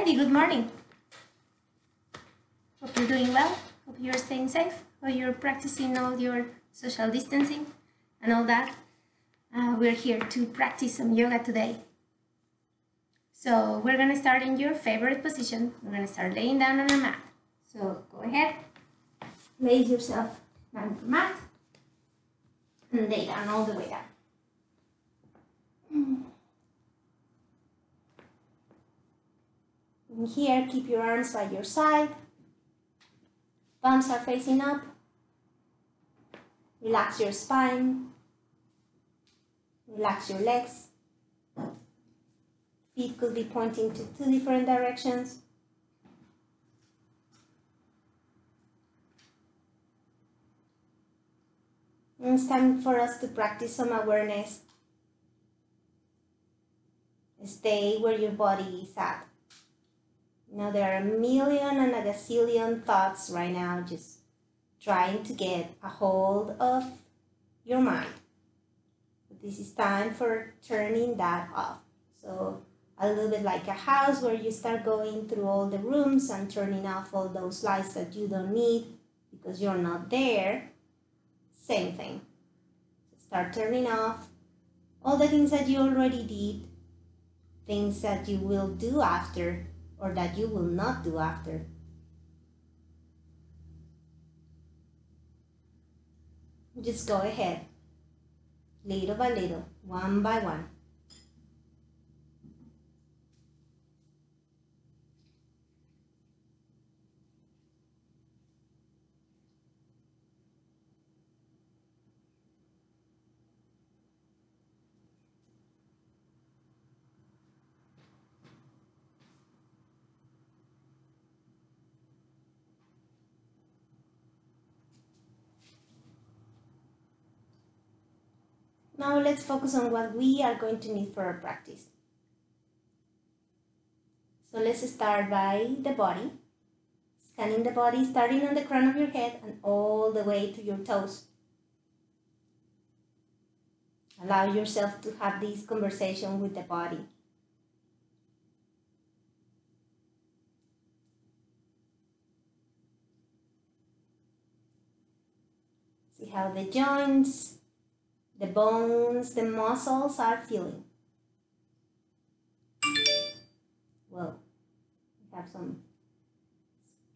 everybody, good morning. Hope you're doing well. Hope you're staying safe. Hope you're practicing all your social distancing and all that. We're here to practice some yoga today. So we're going to start in your favorite position. We're going to start laying down on a mat. So go ahead, place yourself down on the mat and lay down all the way down. And here, keep your arms by your side. Palms are facing up. Relax your spine. Relax your legs. Feet could be pointing to 2 different directions. And it's time for us to practice some awareness. Stay where your body is at. There are a million and a gazillion thoughts right now just trying to get a hold of your mind. But this is time for turning that off. So a little bit like a house where you start going through all the rooms and turning off all those lights that you don't need because you're not there. Same thing. Start turning off all the things that you already did, things that you will do after, or that you will not do after. Just go ahead, little by little, one by one. Now let's focus on what we are going to need for our practice. So let's start by the body. Scanning the body, starting on the crown of your head and all the way to your toes. Allow yourself to have this conversation with the body. See how the joints, the bones, the muscles are feeling. Well, we have some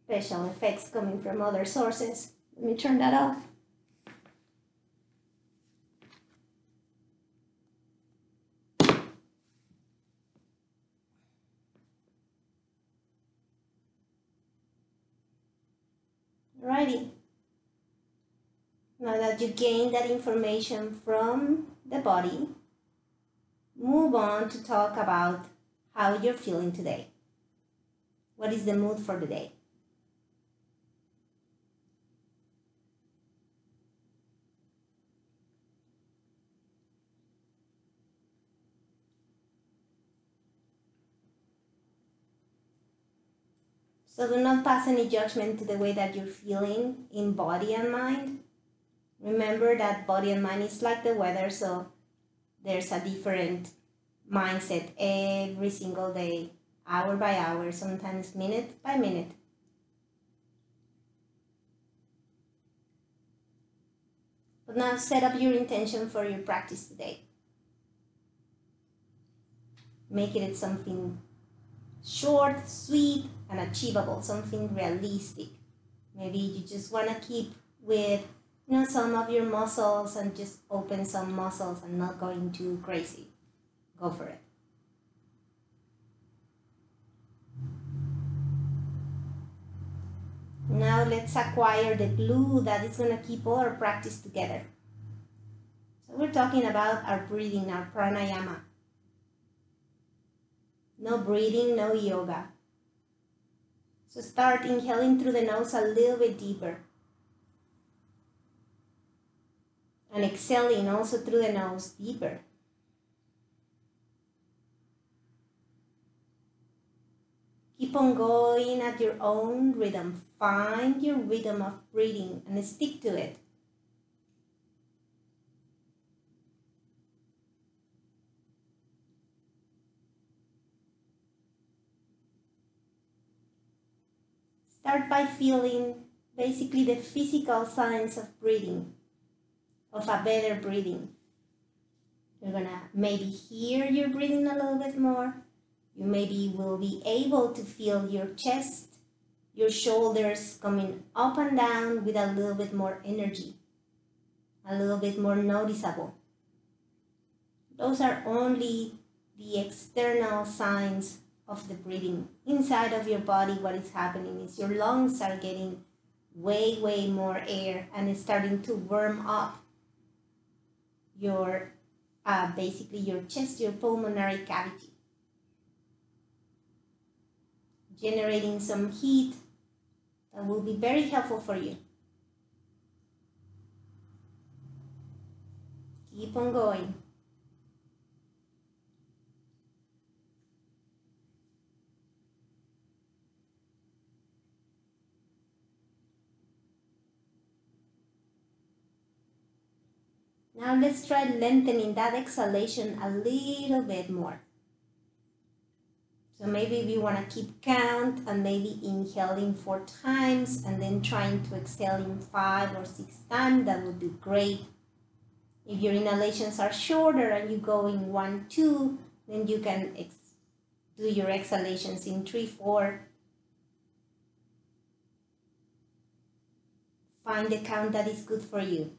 special effects coming from other sources. Let me turn that off. Alrighty. Now that you gain that information from the body, move on to talk about how you're feeling today. What is the mood for the day? So do not pass any judgment to the way that you're feeling in body and mind. Remember that body and mind is like the weather, so there's a different mindset every single day, hour by hour, sometimes minute by minute. But now set up your intention for your practice today. Make it something short, sweet, and achievable, something realistic. Maybe you just want to keep with some of your muscles and just open some muscles and not going too crazy. Go for it. Now let's acquire the glue that is going to keep all our practice together. So we're talking about our breathing, our pranayama. No breathing, no yoga. So start inhaling through the nose a little bit deeper. And exhaling also through the nose deeper. Keep on going at your own rhythm. Find your rhythm of breathing and stick to it. Start by feeling basically the physical signs of breathing, of a better breathing. You're gonna maybe hear your breathing a little bit more. You maybe will be able to feel your chest, your shoulders coming up and down with a little bit more energy, a little bit more noticeable. Those are only the external signs of the breathing. Inside of your body, what is happening is your lungs are getting way more air and it's starting to warm up your basically your chest, your pulmonary cavity, generating some heat that will be very helpful for you. Keep on going. Now let's try lengthening that exhalation a little bit more. So maybe if you want to keep count and maybe inhaling 4 times and then trying to exhale in 5 or 6 times, that would be great. If your inhalations are shorter and you go in 1, 2, then you can do your exhalations in 3, 4. Find the count that is good for you.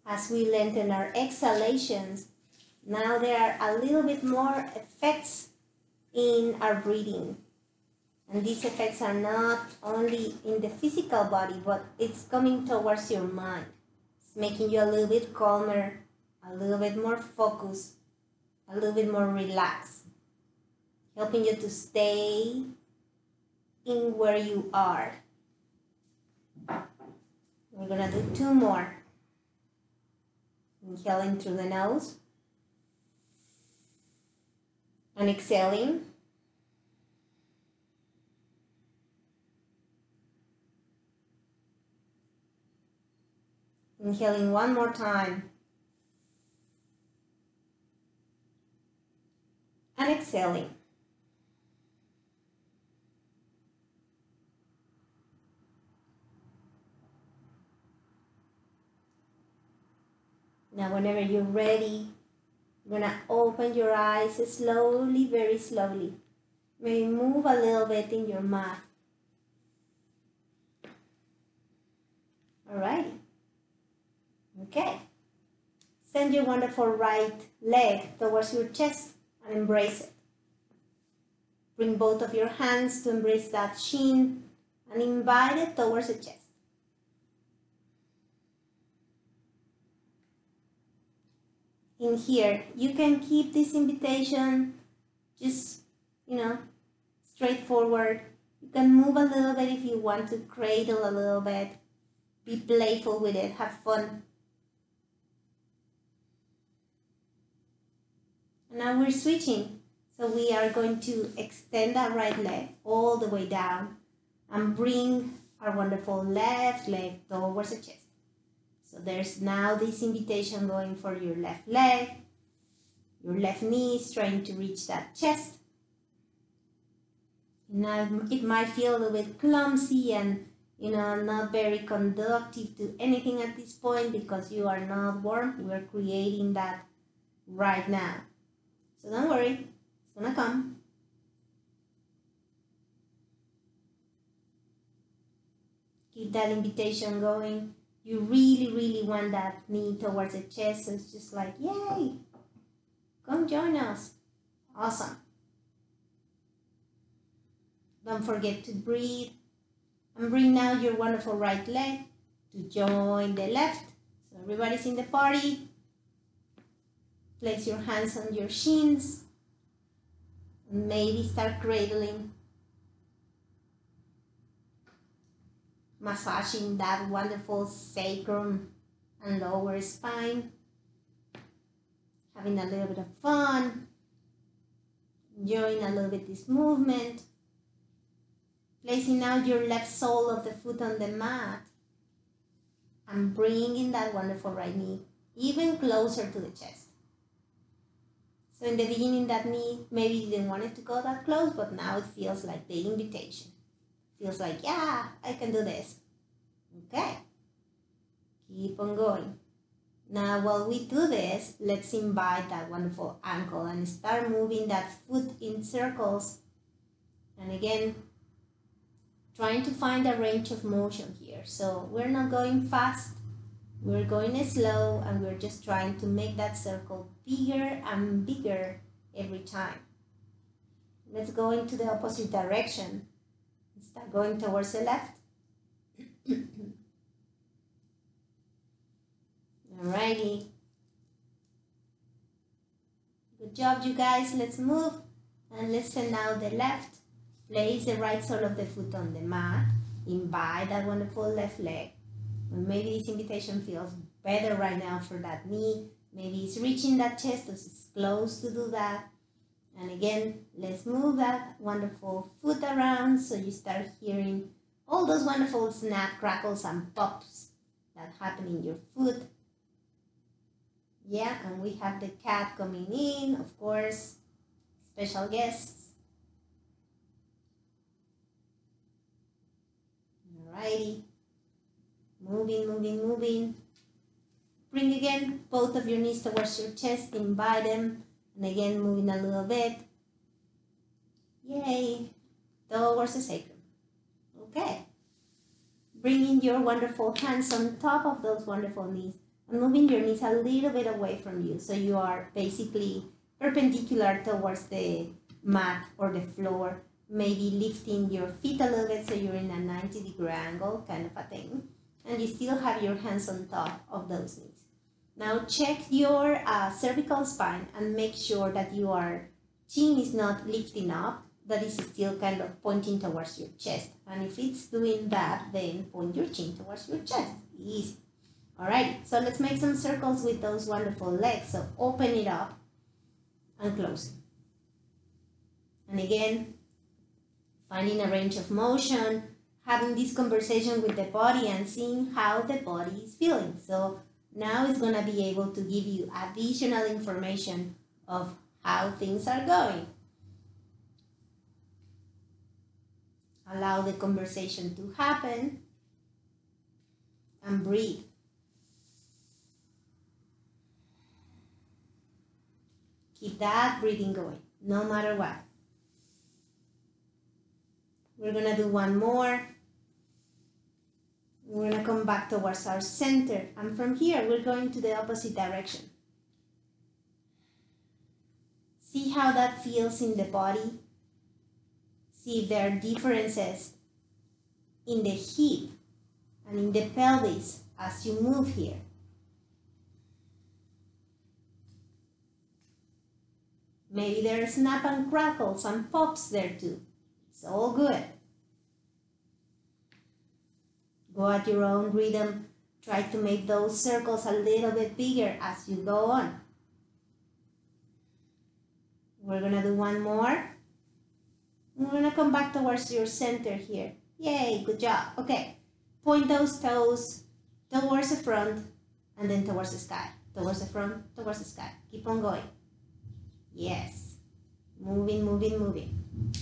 As we lengthen our exhalations, now there are a little bit more effects in our breathing. And these effects are not only in the physical body, but it's coming towards your mind. It's making you a little bit calmer, a little bit more focused, a little bit more relaxed, helping you to stay in where you are. We're gonna do 2 more. Inhaling through the nose and exhaling. Inhaling 1 more time and exhaling. Now whenever you're ready, you're gonna open your eyes slowly, very slowly. Maybe move a little bit in your mat. Alright. Okay. Send your wonderful right leg towards your chest and embrace it. Bring both of your hands to embrace that shin and invite it towards the chest. In here, you can keep this invitation just, straightforward. You can move a little bit if you want to, cradle a little bit. Be playful with it, have fun. And now we're switching. So we are going to extend that right leg all the way down and bring our wonderful left leg towards the chest. So there's now this invitation going for your left leg. Your left knee is trying to reach that chest. Now it might feel a little bit clumsy and not very conductive to anything at this point because you are not warm. We are creating that right now. So don't worry, it's gonna come. Keep that invitation going. You really want that knee towards the chest. So it's just like, yay, come join us. Awesome. Don't forget to breathe. And bring now your wonderful right leg to join the left. So everybody's in the party. Place your hands on your shins and maybe start cradling, massaging that wonderful sacrum and lower spine, having a little bit of fun, enjoying a little bit this movement, placing out your left sole of the foot on the mat and bringing that wonderful right knee even closer to the chest. So in the beginning, that knee maybe you didn't want it to go that close, but now it feels like the invitation. Feels like, yeah, I can do this. Okay, keep on going. Now while we do this, let's invite that wonderful ankle and start moving that foot in circles. And again, trying to find a range of motion here. So we're not going fast, we're going slow, and we're just trying to make that circle bigger and bigger every time. Let's go into the opposite direction. Start going towards the left. Alrighty. Good job, you guys. Let's move and let's send out the left. Place the right sole of the foot on the mat. Invite that wonderful left leg. And maybe this invitation feels better right now for that knee. Maybe it's reaching that chest, it's close to do that. And again, let's move that wonderful foot around so you start hearing all those wonderful snap, crackles, and pops that happen in your foot. Yeah, and we have the cat coming in, of course, special guests. Alrighty, moving, moving, moving. Bring again both of your knees towards your chest, invite them, and again moving a little bit. Yay, towards the sacrum. Okay, bringing your wonderful hands on top of those wonderful knees and moving your knees a little bit away from you so you are basically perpendicular towards the mat or the floor. Maybe lifting your feet a little bit so you're in a 90-degree angle kind of a thing, and you still have your hands on top of those knees. Now check your cervical spine and make sure that your chin is not lifting up, that is still kind of pointing towards your chest. And if it's doing that, then point your chin towards your chest. Easy. Alright, so let's make some circles with those wonderful legs. So open it up and close it. And again, finding a range of motion, having this conversation with the body and seeing how the body is feeling. So now it's going to be able to give you additional information of how things are going. Allow the conversation to happen and breathe. Keep that breathing going, no matter what. We're going to do one more. We're going to come back towards our center. And from here, we're going to the opposite direction. See how that feels in the body. See if there are differences in the hip and in the pelvis as you move here. Maybe there are snap and crackles and pops there too. It's all good. Go at your own rhythm. Try to make those circles a little bit bigger as you go on. We're going to do one more. We're going to come back towards your center here. Yay, good job. Okay, point those toes towards the front and then towards the sky. Towards the front, towards the sky. Keep on going. Yes. Moving, moving, moving.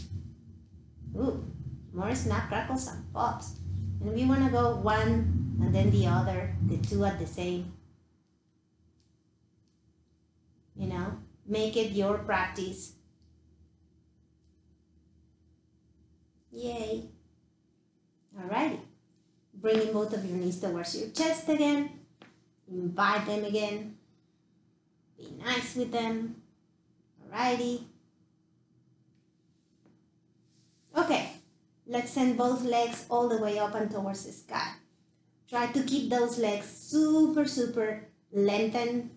Ooh, more snap, crackles, and pops. And we want to go one and then the other, the two at the same. You know, make it your practice. Yay. Alrighty. Bringing both of your knees towards your chest again. Invite them again. Be nice with them. Alrighty. Okay. Let's send both legs all the way up and towards the sky. Try to keep those legs super, super lengthened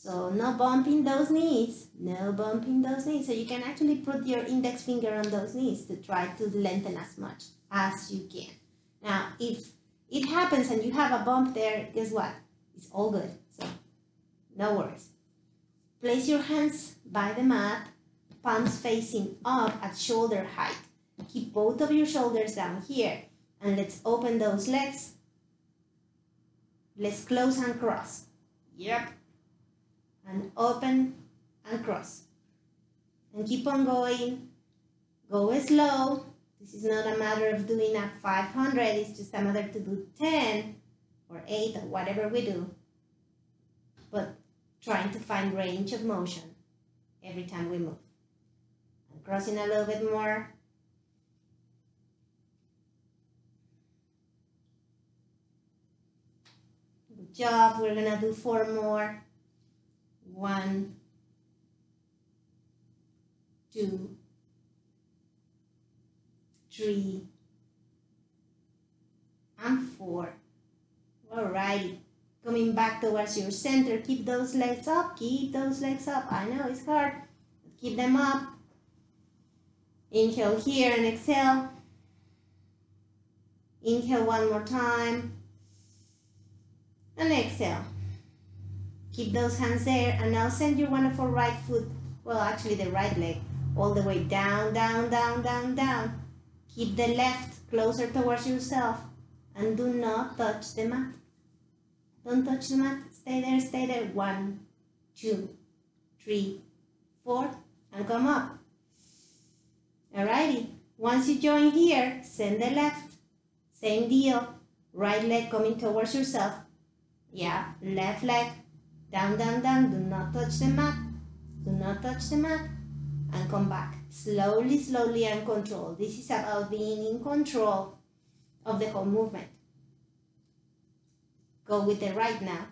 So no bumping those knees, no bumping those knees. So you can actually put your index finger on those knees to try to lengthen as much as you can. Now, if it happens and you have a bump there, guess what? It's all good, so no worries. Place your hands by the mat, palms facing up at shoulder height. Keep both of your shoulders down here, and let's open those legs. Let's close and cross. Yep. And open and cross. And keep on going. Go slow. This is not a matter of doing a 500. It's just a matter to do 10 or 8 or whatever we do. But trying to find range of motion every time we move. And crossing a little bit more. Good job. We're gonna do 4 more. 1, 2, 3, and 4. Alrighty. Coming back towards your center. Keep those legs up. Keep those legs up. I know it's hard, but keep them up. Inhale here and exhale. Inhale one more time. And exhale. Keep those hands there, and now send your wonderful right foot, well, actually the right leg, all the way down, down, down, down, down. Keep the left closer towards yourself, and do not touch the mat. Don't touch the mat. Stay there, stay there. 1, 2, 3, 4, and come up. Alrighty. Once you join here, send the left. Same deal. Right leg coming towards yourself. Yeah, left leg. Down, down, down. Do not touch the mat. Do not touch the mat. And come back. Slowly, slowly, and control. This is about being in control of the whole movement. Go with the right now.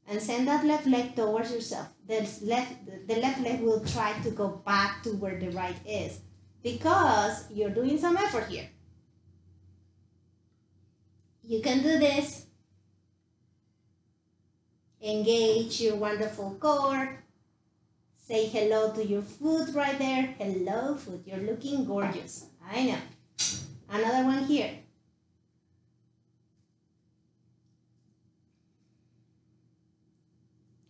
And send that left leg towards yourself. The left leg will try to go back to where the right is, because you're doing some effort here. You can do this. Engage your wonderful core. Say hello to your foot right there. Hello, foot. You're looking gorgeous. I know. Another one here.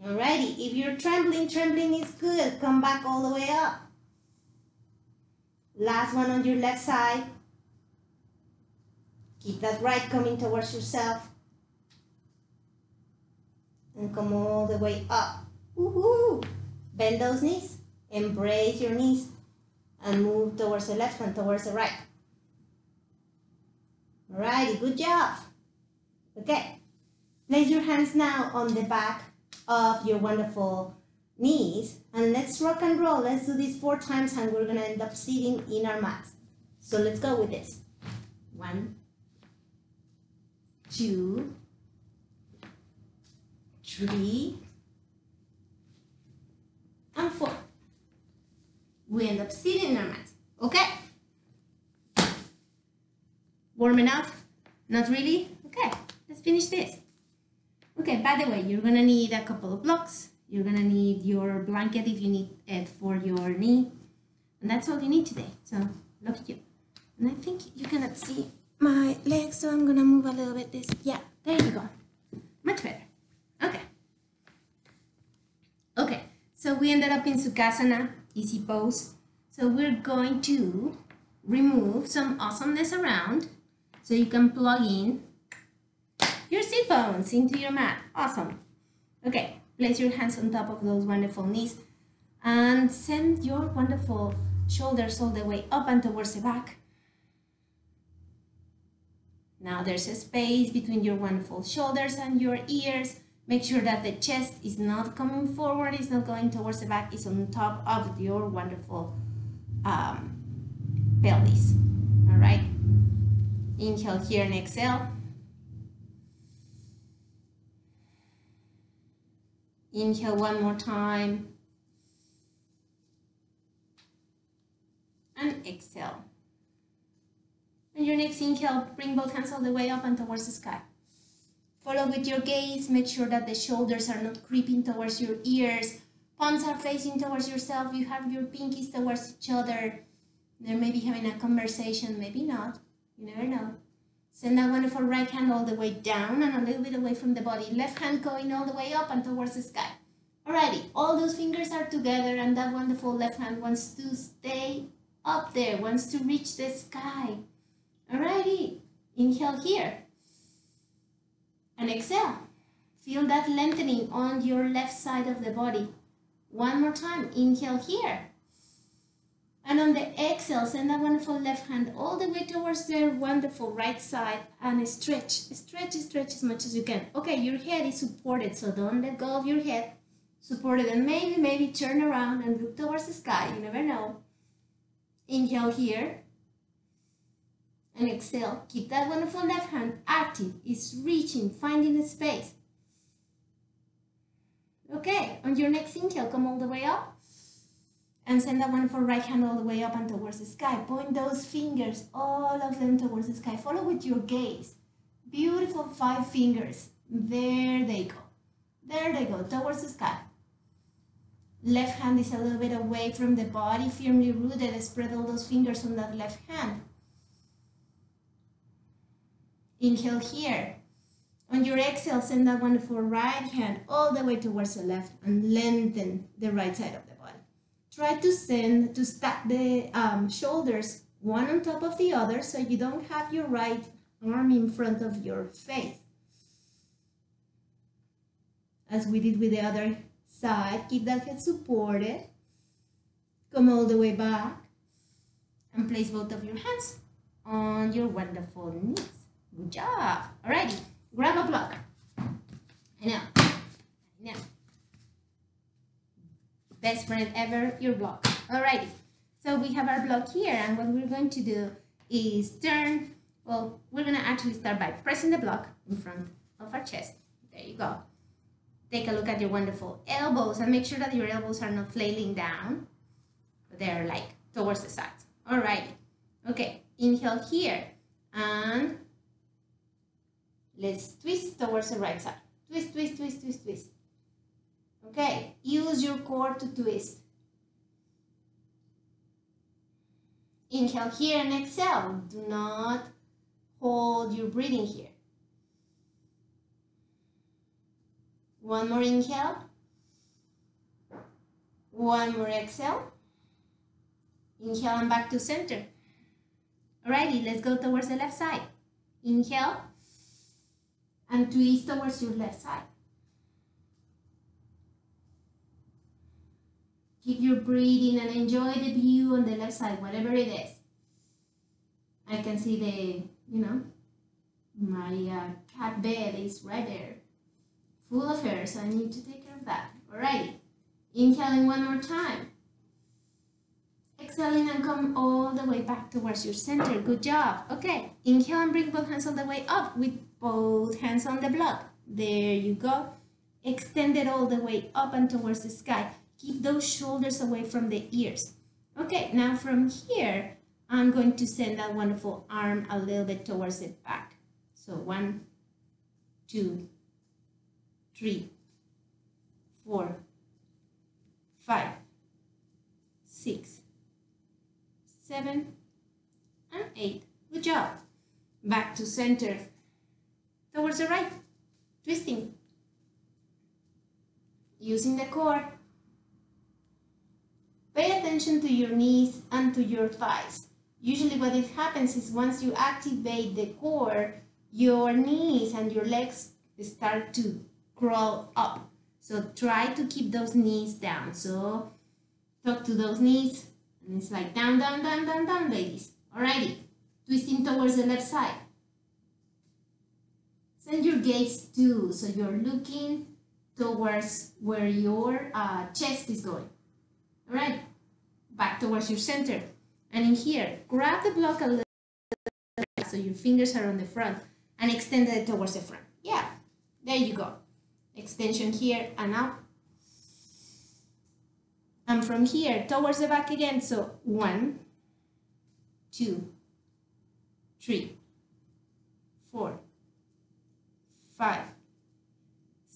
Alrighty. If you're trembling is good. Come back all the way up. Last one on your left side. Keep that right coming towards yourself. And come all the way up. Woohoo! Bend those knees. Embrace your knees. And move towards the left and towards the right. Alrighty, good job. Okay. Place your hands now on the back of your wonderful knees. And let's rock and roll. Let's do this 4 times and we're going to end up sitting in our mats. So let's go with this. 1, 2, 3, and 4. We end up sitting in our mats. Okay? Warm enough? Not really? Okay, let's finish this. Okay, by the way, you're gonna need a couple of blocks. You're gonna need your blanket if you need it for your knee. And that's all you need today. So, look at you. And I think you cannot see my legs, so I'm gonna move a little bit this. Yeah, there you go. Much better. Okay. Okay, so we ended up in Sukhasana, easy pose. So we're going to remove some awesomeness around so you can plug in your sit bones into your mat. Awesome. Okay, place your hands on top of those wonderful knees and send your wonderful shoulders all the way up and towards the back. Now there's a space between your wonderful shoulders and your ears. Make sure that the chest is not coming forward, it's not going towards the back, it's on top of your wonderful pelvis. All right. Inhale here and exhale. Inhale one more time. And exhale. And your next inhale, bring both hands all the way up and towards the sky. Follow with your gaze. Make sure that the shoulders are not creeping towards your ears. Palms are facing towards yourself. You have your pinkies towards each other. They may be having a conversation, maybe not. You never know. Send that wonderful right hand all the way down and a little bit away from the body. Left hand going all the way up and towards the sky. Alrighty, all those fingers are together and that wonderful left hand wants to stay up there, wants to reach the sky. Alrighty, inhale here. And exhale. Feel that lengthening on your left side of the body. One more time, inhale here. And on the exhale, send that wonderful left hand all the way towards their wonderful right side and stretch. Stretch as much as you can. Okay, your head is supported, so don't let go of your head. Support it and maybe turn around and look towards the sky. You never know. Inhale here. And exhale. Keep that wonderful left hand active. It's reaching, finding a space. Okay, on your next inhale, come all the way up. And send that wonderful right hand all the way up and towards the sky. Point those fingers, all of them towards the sky. Follow with your gaze. Beautiful 5 fingers. There they go. There they go, towards the sky. Left hand is a little bit away from the body, firmly rooted. Spread all those fingers on that left hand. Inhale here. On your exhale, send that wonderful right hand all the way towards the left and lengthen the right side of the body. Try to stack the shoulders one on top of the other so you don't have your right arm in front of your face. As we did with the other side, keep that head supported. Come all the way back and place both of your hands on your wonderful knees. Good job. Alrighty, grab a block. Now. Best friend ever, your block. Alrighty, so we have our block here, and what we're going to do is turn. Well, we're gonna actually start by pressing the block in front of our chest. There you go. Take a look at your wonderful elbows and make sure that your elbows are not flailing down, but they're like towards the sides. Alrighty, okay, inhale here, and let's twist towards the right side. Twist, twist, twist, twist, twist. Okay, use your core to twist. Inhale here and exhale. Do not hold your breathing here. One more inhale. One more exhale. Inhale and back to center. Alrighty, let's go towards the left side. Inhale and twist towards your left side. Keep your breathing and enjoy the view on the left side, whatever it is. I can see my cat bed is right there, full of hair, so I need to take care of that. Alrighty, inhaling one more time. Exhaling and come all the way back towards your center. Good job. Okay, inhale and bring both hands all the way up with both hands on the block. There you go. Extend it all the way up and towards the sky. Keep those shoulders away from the ears. Okay, now from here, I'm going to send that wonderful arm a little bit towards the back. So 1, 2, 3, 4, 5, 6, 7, and 8. Good job. Back to center. Towards the right. Twisting. Using the core. Pay attention to your knees and to your thighs. Usually what it happens is once you activate the core, your knees and your legs start to crawl up. So try to keep those knees down. So talk to those knees. And it's like down, down, down, down, down, ladies. Alrighty. Twisting towards the left side. Send your gaze too. So you're looking towards where your chest is going. Alright. Back towards your center. And in here, grab the block a little bit so your fingers are on the front and extend it towards the front. Yeah. There you go. Extension here and up. And from here towards the back again. So 1, 2, 3, 4, 5,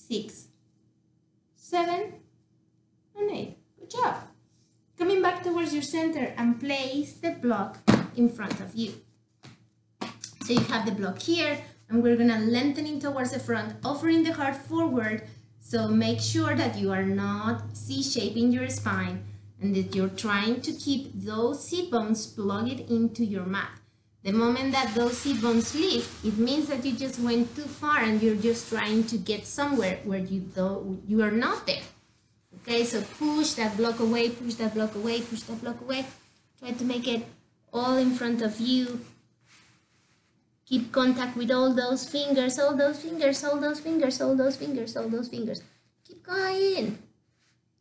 6, 7, and 8. Good job. Coming back towards your center and place the block in front of you. So you have the block here, and we're gonna lengthening towards the front, offering the heart forward. So make sure that you are not C-shaping your spine and that you're trying to keep those sit bones plugged into your mat. The moment that those sit bones lift, it means that you just went too far and you're just trying to get somewhere where you are not there. Okay, so push that block away, push that block away, push that block away. Try to make it all in front of you. Keep contact with all those fingers, all those fingers, all those fingers, all those fingers, all those fingers. Keep going.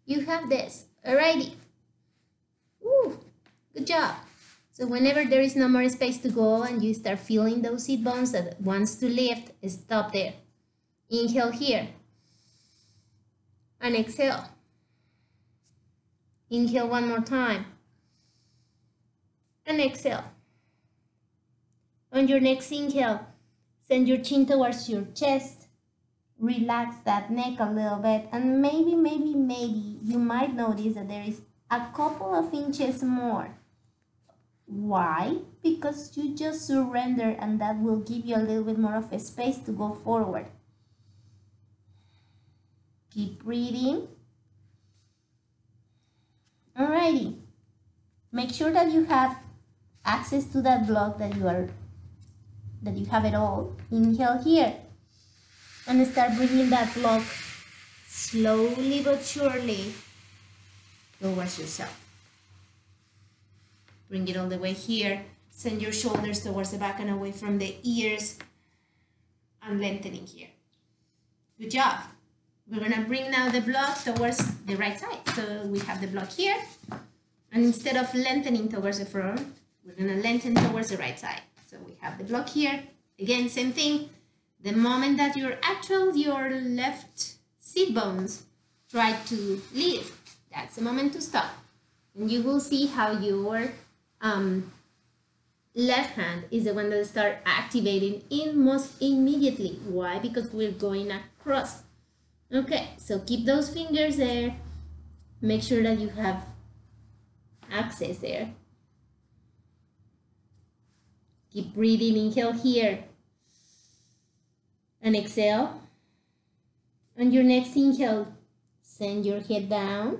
You have this. Alrighty. Woo, good job. So whenever there is no more space to go and you start feeling those sit bones that wants to lift, stop there. Inhale here. And exhale. Inhale one more time. And exhale. On your next inhale, send your chin towards your chest. Relax that neck a little bit. And maybe you might notice that there is a couple of inches more. Why? Because you just surrender, and that will give you a little bit more of a space to go forward. Keep breathing. Alrighty. Make sure that you have access to that block, that you have it all. Inhale here. And start bringing that block slowly but surely towards yourself. Bring it all the way here. Send your shoulders towards the back and away from the ears. And lengthening here. Good job. We're going to bring now the block towards the right side. So we have the block here. And instead of lengthening towards the front, we're going to lengthen towards the right side. So we have the block here. Again, same thing. The moment that your left sit bones try to lift, that's the moment to stop. And you will see how your left hand is the one that start activating almost immediately. Why? Because we're going across. Okay, so keep those fingers there. Make sure that you have access there. Keep breathing. Inhale here. And exhale. On your next inhale, send your head down.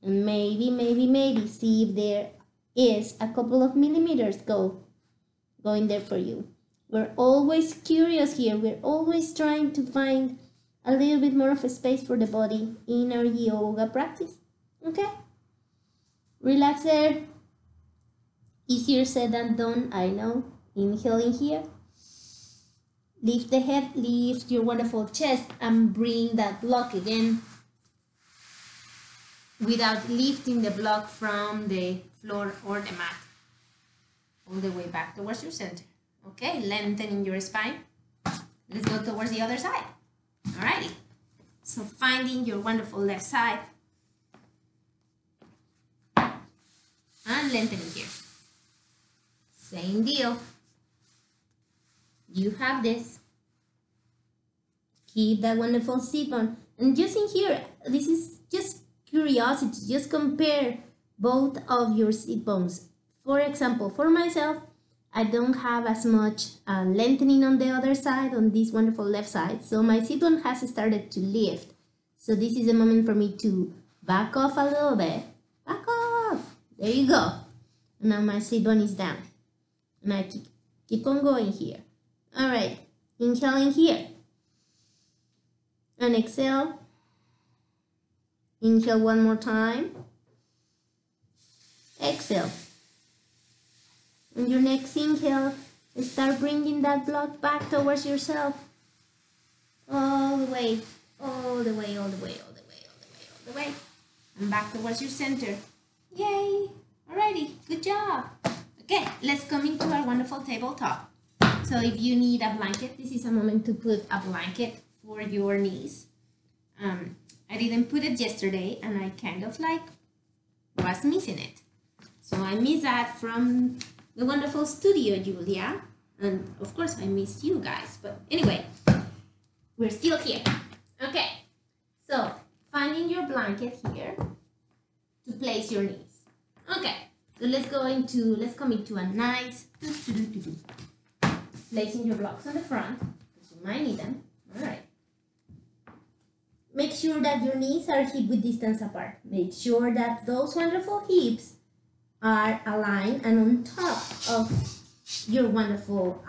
And maybe see if there is a couple of millimeters going there for you. We're always curious here. We're always trying to find a little bit more of a space for the body in our yoga practice. Okay? Relax there. Easier said than done, I know. Inhale in here. Lift the head, lift your wonderful chest, and bring that block again without lifting the block from the floor or the mat. All the way back towards your center. Okay, lengthening your spine. Let's go towards the other side. Alrighty. So finding your wonderful left side. And lengthening here. Same deal. You have this. Keep that wonderful sit bone. And just in here, this is just curiosity. Just compare both of your sit bones. For example, for myself, I don't have as much lengthening on the other side, on this wonderful left side. So my sit bone has started to lift. So this is a moment for me to back off a little bit. Back off. There you go. And now my sit bone is down. And I keep on going here. All right. Inhaling here. And exhale. Inhale one more time. Exhale. On your next inhale, start bringing that block back towards yourself. All the way, all the way, all the way, all the way, all the way, all the way. And back towards your center. Yay! Alrighty, good job. Okay, let's come into our wonderful tabletop. So if you need a blanket, this is a moment to put a blanket for your knees. I didn't put it yesterday and I kind of was missing it. So I miss that from the wonderful studio, Julia. And of course I missed you guys. But anyway, We're still here. Okay. So, finding your blanket here to place your knees. Okay. So let's come into a nice placing your blocks on the front, because you might need them. All right. Make sure that your knees are hip width distance apart. Make sure that those wonderful hips are aligned and on top of your wonderful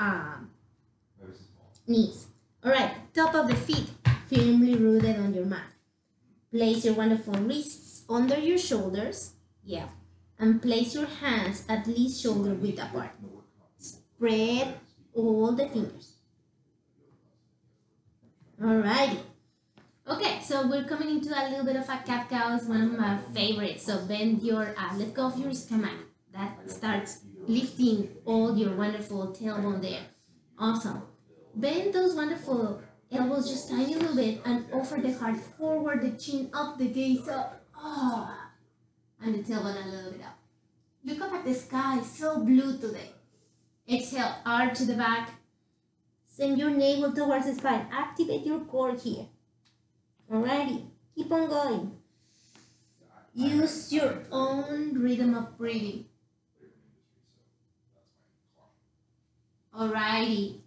knees. All right, top of the feet firmly rooted on your mat. Place your wonderful wrists under your shoulders. Yeah. And place your hands at least shoulder width apart. Spread all the fingers. Alrighty. Okay, so we're coming into a little bit of a cat-cow. It's one of my favorites. So bend your, let go of your stomach. That starts lifting all your wonderful tailbone there. Awesome. Bend those wonderful elbows just tiny little bit and offer the heart forward, the chin up, the gaze up. Oh. And the tailbone a little bit up. Look up at the sky, so blue today. Exhale, arch to the back. Send your navel towards the spine. Activate your core here. Alrighty, keep on going. Use your own rhythm of breathing. Alrighty,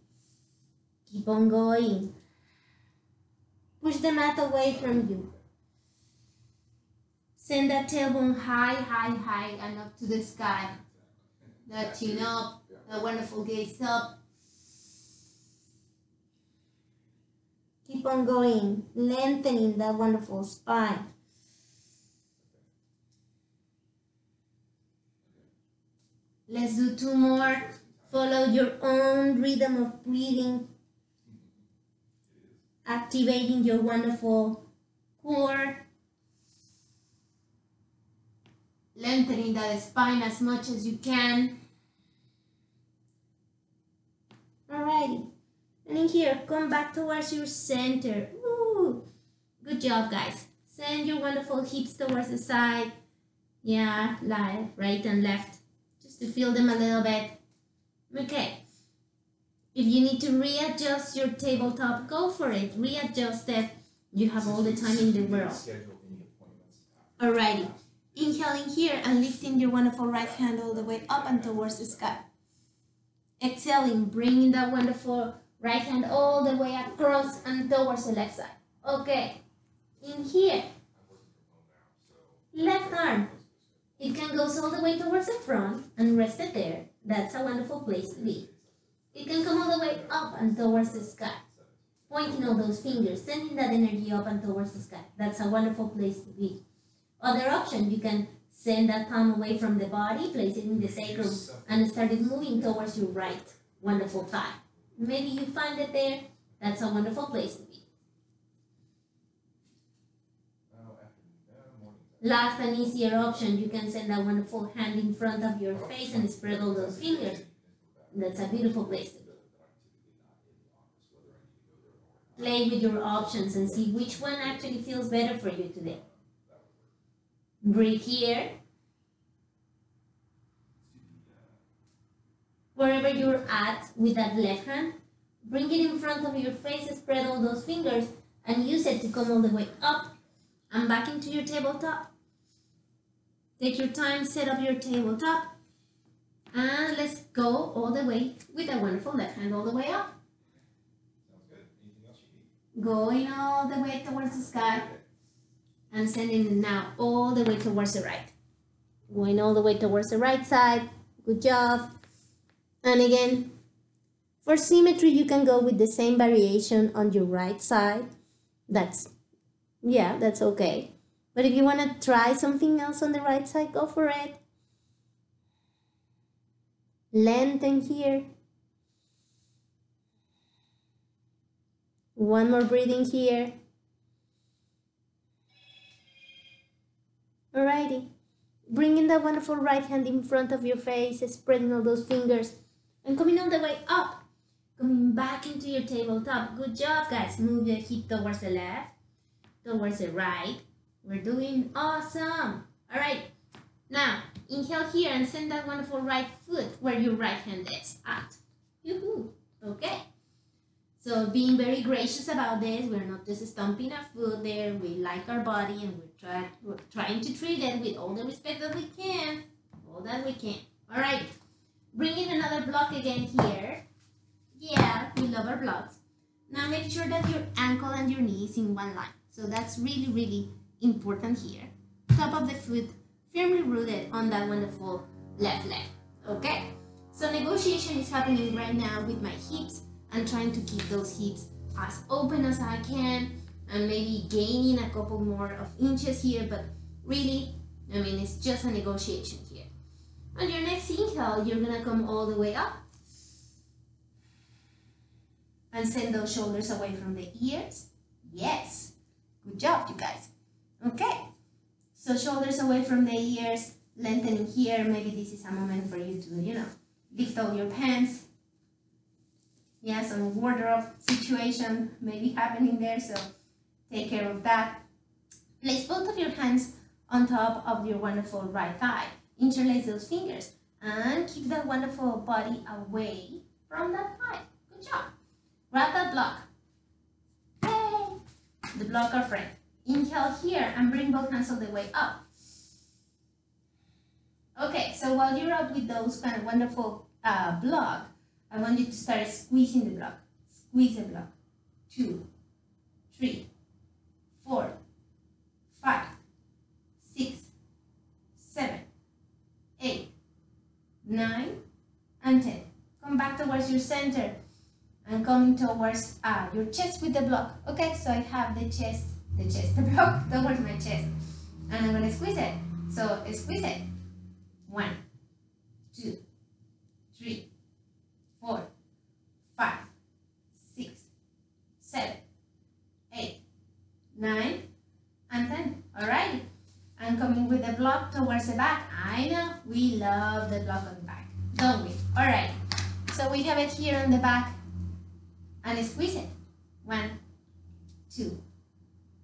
keep on going. Push the mat away from you. Send that tailbone high, high, high and up to the sky. That chin up, that wonderful gaze up. Keep on going, lengthening that wonderful spine. Let's do 2 more. Follow your own rhythm of breathing. Activating your wonderful core. Lengthening that spine as much as you can. Alrighty. And in here, come back towards your center. Woo! Good job, guys. Send your wonderful hips towards the side. Yeah, right and left. Just to feel them a little bit. Okay. If you need to readjust your tabletop, go for it. Readjust it. You have all the time in the world. Alrighty. Inhaling here and lifting your wonderful right hand all the way up and towards the sky. Exhaling, bringing that wonderful right hand all the way across and towards the left side. Okay. In here. Left arm. It can go all the way towards the front and rest it there. That's a wonderful place to be. It can come all the way up and towards the sky. Pointing all those fingers, sending that energy up and towards the sky. That's a wonderful place to be. Other option, you can send that palm away from the body, place it in the sacrum, and start it moving towards your right wonderful thigh. Maybe you find it there. That's a wonderful place to be. Last and easier option, you can send that wonderful hand in front of your face and spread all those fingers. That's a beautiful place to be. Play with your options and see which one actually feels better for you today. Breathe here. Wherever you're at with that left hand, bring it in front of your face, spread all those fingers, and use it to come all the way up and back into your tabletop. Take your time, set up your tabletop, and let's go all the way with that wonderful left hand all the way up. Sounds good. Anything else you need? Going all the way towards the sky. And sending it now all the way towards the right. Going all the way towards the right side. Good job. And again, for symmetry, you can go with the same variation on your right side. That's okay. But if you want to try something else on the right side, go for it. Lengthen here. One more breathing here. Alrighty. Bringing that wonderful right hand in front of your face, spreading all those fingers, and coming all the way up. Coming back into your tabletop. Good job, guys. Move your hip towards the left, towards the right. We're doing awesome. Alright. Now, inhale here and send that wonderful right foot where your right hand is at. Yoo-hoo. Okay. So being very gracious about this, we're not just stomping our foot there. We like our body, and we're trying to treat it with all the respect that we can. All that we can. All right. Bring in another block again here. Yeah, we love our blocks. Now make sure that your ankle and your knee is in one line. So that's really, really important here. Top of the foot firmly rooted on that wonderful left leg. Okay? So negotiation is happening right now with my hips. I'm trying to keep those hips as open as I can, and maybe gaining a couple more of inches here, but really, I mean, it's just a negotiation here. On your next inhale, you're gonna come all the way up and send those shoulders away from the ears. Yes, good job, you guys. Okay, so shoulders away from the ears, lengthening here. Maybe this is a moment for you to, lift all your pants. Yeah, some wardrobe situation may be happening there, so take care of that. Place both of your hands on top of your wonderful right thigh. Interlace those fingers and keep that wonderful body away from that thigh. Good job. Grab that block. Hey! The block our friend. Inhale here and bring both hands all the way up. Okay, so while you're up with those kind of wonderful block, I want you to start squeezing the block. Squeeze the block. 2, 3, 4, 5, 6, 7, 8, 9, and 10. Come back towards your center and coming towards your chest with the block. Okay, so I have the block towards my chest. And I'm going to squeeze it. So squeeze it. 1, 2, 3, 4, 5, 6, 7, 8, 9, and 10. Alright. I'm coming with the block towards the back. I know we love the block on the back, don't we? Alright. So we have it here on the back and squeeze it. 1, 2,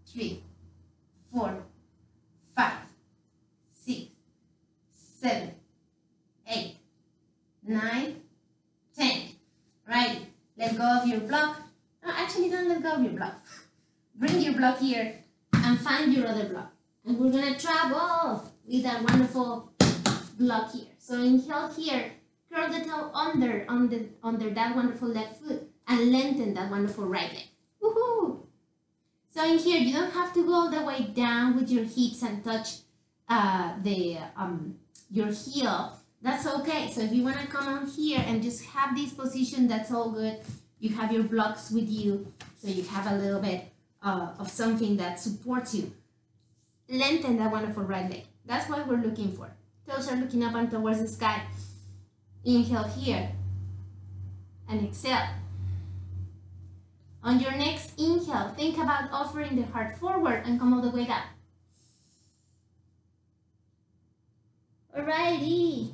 3, 4, 5, 6, 7, 8, 9, 10. Right. Let go of your block. No, actually don't let go of your block. Bring your block here and find your other block. And we're going to travel with that wonderful block here. So inhale here. Curl the toe under that wonderful left foot and lengthen that wonderful right leg. Woohoo! So in here, you don't have to go all the way down with your hips and touch your heel. That's okay. So if you want to come on here and just have this position, that's all good. You have your blocks with you, so you have a little bit of something that supports you. Lengthen that wonderful right leg. That's what we're looking for. Toes are looking up and towards the sky. Inhale here and exhale. On your next inhale, think about offering the heart forward and come all the way down. Alrighty.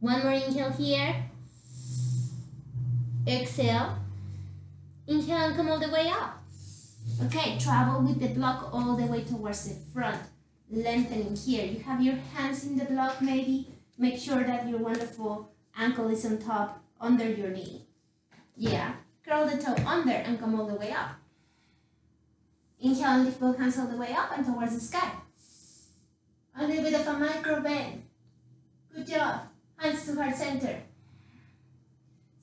One more inhale here. Exhale. Inhale and come all the way up. Okay, travel with the block all the way towards the front. Lengthening here. You have your hands in the block maybe. Make sure that your wonderful ankle is on top, under your knee. Yeah. Curl the toe under and come all the way up. Inhale and lift both hands all the way up and towards the sky. A little bit of a micro bend. Good job. Hands to heart center.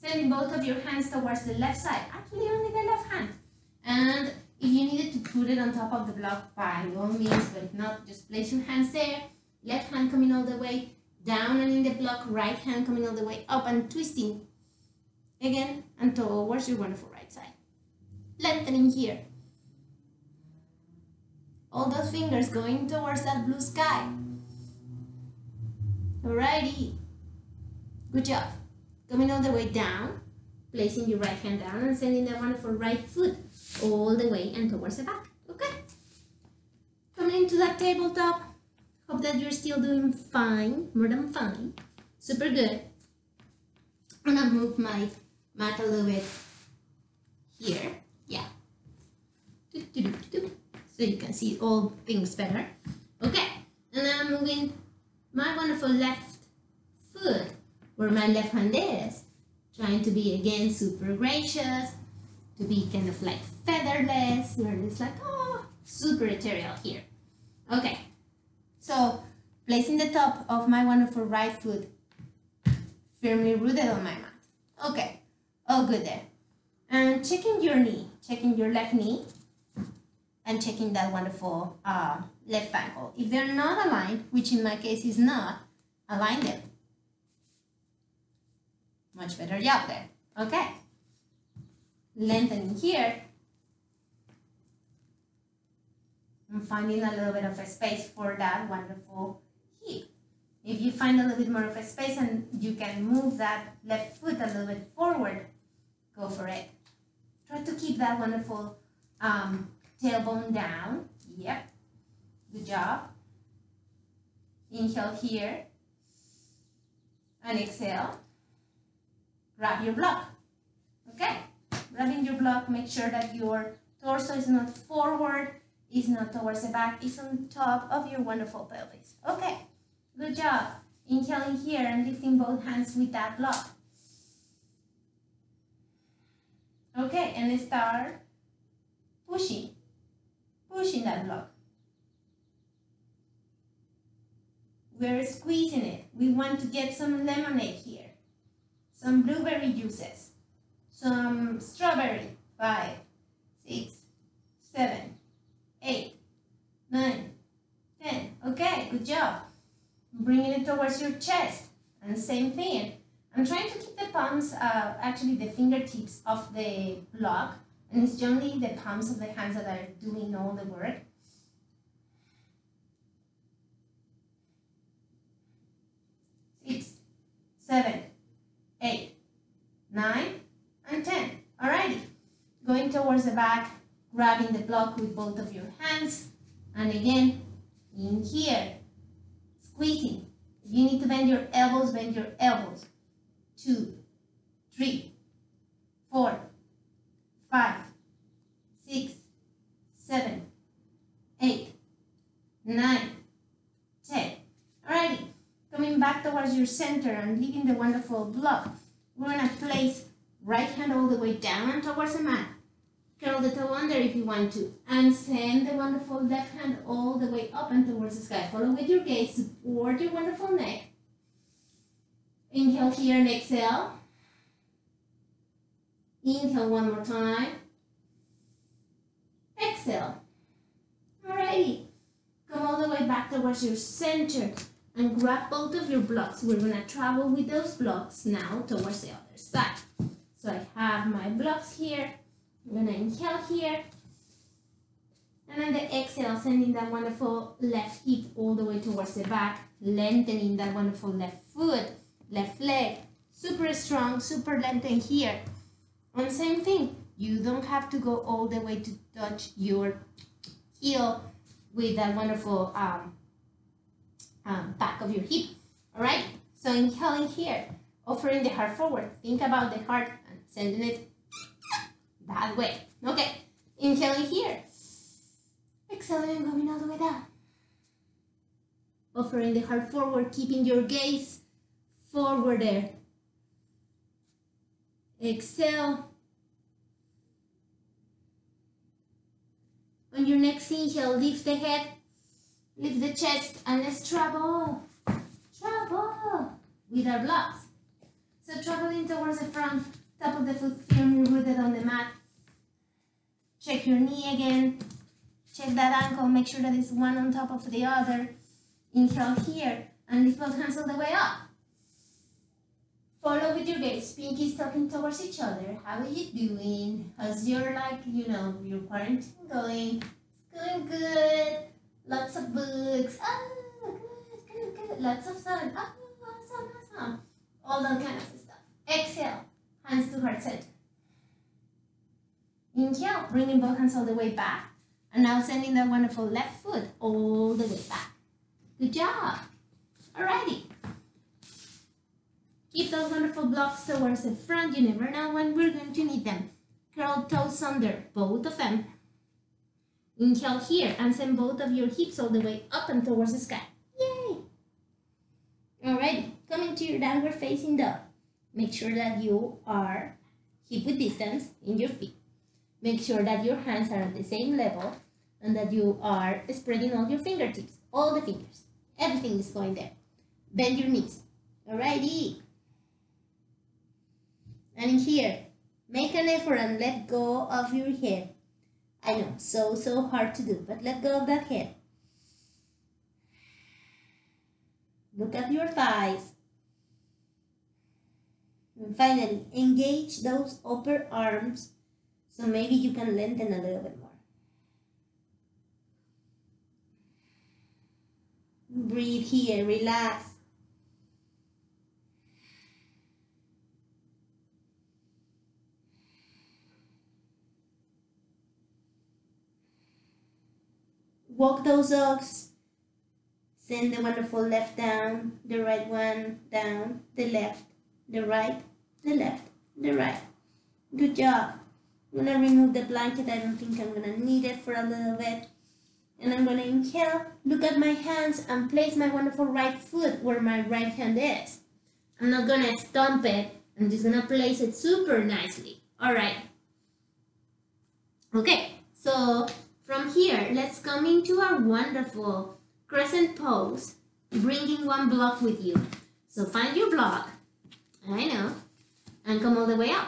Sending both of your hands towards the left side. Actually, only the left hand. And if you needed to put it on top of the block, by all means, but if not, just place your hands there. Left hand coming all the way down and in the block, right hand coming all the way up and twisting again and towards your wonderful right side. Lengthening here. All those fingers going towards that blue sky. Alrighty. Good job. Coming all the way down, placing your right hand down and sending that wonderful right foot all the way and towards the back. Okay. Coming into that tabletop. Hope that you're still doing fine, more than fine. Super good. I'm gonna move my mat a little bit here. Yeah. So you can see all things better. Okay. And then I'm moving my wonderful left foot where my left hand is. Trying to be again super gracious, to be kind of like featherless. We're just like, oh, super ethereal here. Okay, so placing the top of my wonderful right foot firmly rooted on my mat. Okay, all good there. And checking your knee, checking your left knee, and checking that wonderful left ankle. If they're not aligned, which in my case is not, align them. Much better job there. Okay. Lengthening here. And finding a little bit of a space for that wonderful hip. If you find a little bit more of a space and you can move that left foot a little bit forward, go for it. Try to keep that wonderful tailbone down. Yep. Good job. Inhale here. And exhale. Grab your block. Okay. Grabbing your block, make sure that your torso is not forward, is not towards the back, is on top of your wonderful pelvis. Okay. Good job. Inhaling here and lifting both hands with that block. Okay, and start pushing that block. We're squeezing it. We want to get some lemonade here, some blueberry juices, some strawberry. 5, 6, 7, 8, 9, 10. Okay, good job. Bringing it towards your chest. And same thing. I'm trying to keep the palms, actually the fingertips of the block, and it's generally the palms of the hands that are doing all the work. 6, 7, 8, 9, and 10. Alrighty. Going towards the back, grabbing the block with both of your hands, and again, in here, squeezing. If you need to bend your elbows, bend your elbows. 2, 3, 4, 5, 6, 7, 8, 9, 10. Alrighty, coming back towards your center and leaving the wonderful block. We're gonna place right hand all the way down and towards the mat. Curl the toe under if you want to. And send the wonderful left hand all the way up and towards the sky. Follow with your gaze, support your wonderful neck. Inhale here and exhale. Inhale one more time. Exhale. Alrighty. Come all the way back towards your center and grab both of your blocks. We're going to travel with those blocks now towards the other side. So I have my blocks here. I'm going to inhale here. And then the exhale, sending that wonderful left hip all the way towards the back, lengthening that wonderful left foot. Left leg, super strong, super lengthened here. And same thing, you don't have to go all the way to touch your heel with that wonderful back of your hip. All right, so inhaling here, offering the heart forward. Think about the heart and sending it that way. Okay, inhaling here, exhaling, coming all the way down. Offering the heart forward, keeping your gaze forward there. Exhale. On your next inhale, lift the head, lift the chest, and let's travel. Travel with our blocks. So traveling towards the front, top of the foot firmly rooted on the mat. Check your knee again. Check that ankle, make sure that it's one on top of the other. Inhale here, and lift both hands all the way up. Follow with your gaze, pinkies talking towards each other. How are you doing? How's your, your quarantine going? It's going good. Lots of books. Oh, good. Lots of sun. Oh, awesome. All that kind of stuff. Exhale, hands to heart center. Inhale, bringing both hands all the way back. And now sending that wonderful left foot all the way back. Good job. Alrighty. Keep those wonderful blocks towards the front. You never know when we're going to need them. Curl toes under, both of them. Inhale here and send both of your hips all the way up and towards the sky. Yay! Alrighty, coming to your downward facing dog. Make sure that you are hip width distance in your feet. Make sure that your hands are at the same level and that you are spreading all your fingertips, all the fingers. Everything is going there. Bend your knees. Alrighty. And in here, make an effort and let go of your head. I know, so hard to do, but let go of that head. Look at your thighs. And finally, engage those upper arms so maybe you can lengthen a little bit more. Breathe here, relax. Walk those dogs. Send the wonderful left down, the right one down, the left, the right, the left, the right. Good job. I'm gonna remove the blanket. I don't think I'm gonna need it for a little bit. And I'm gonna inhale, look at my hands and place my wonderful right foot where my right hand is. I'm not gonna stomp it. I'm just gonna place it super nicely. All right. Okay, so from here, let's come into our wonderful crescent pose, bringing one block with you. So find your block, I know, and come all the way up.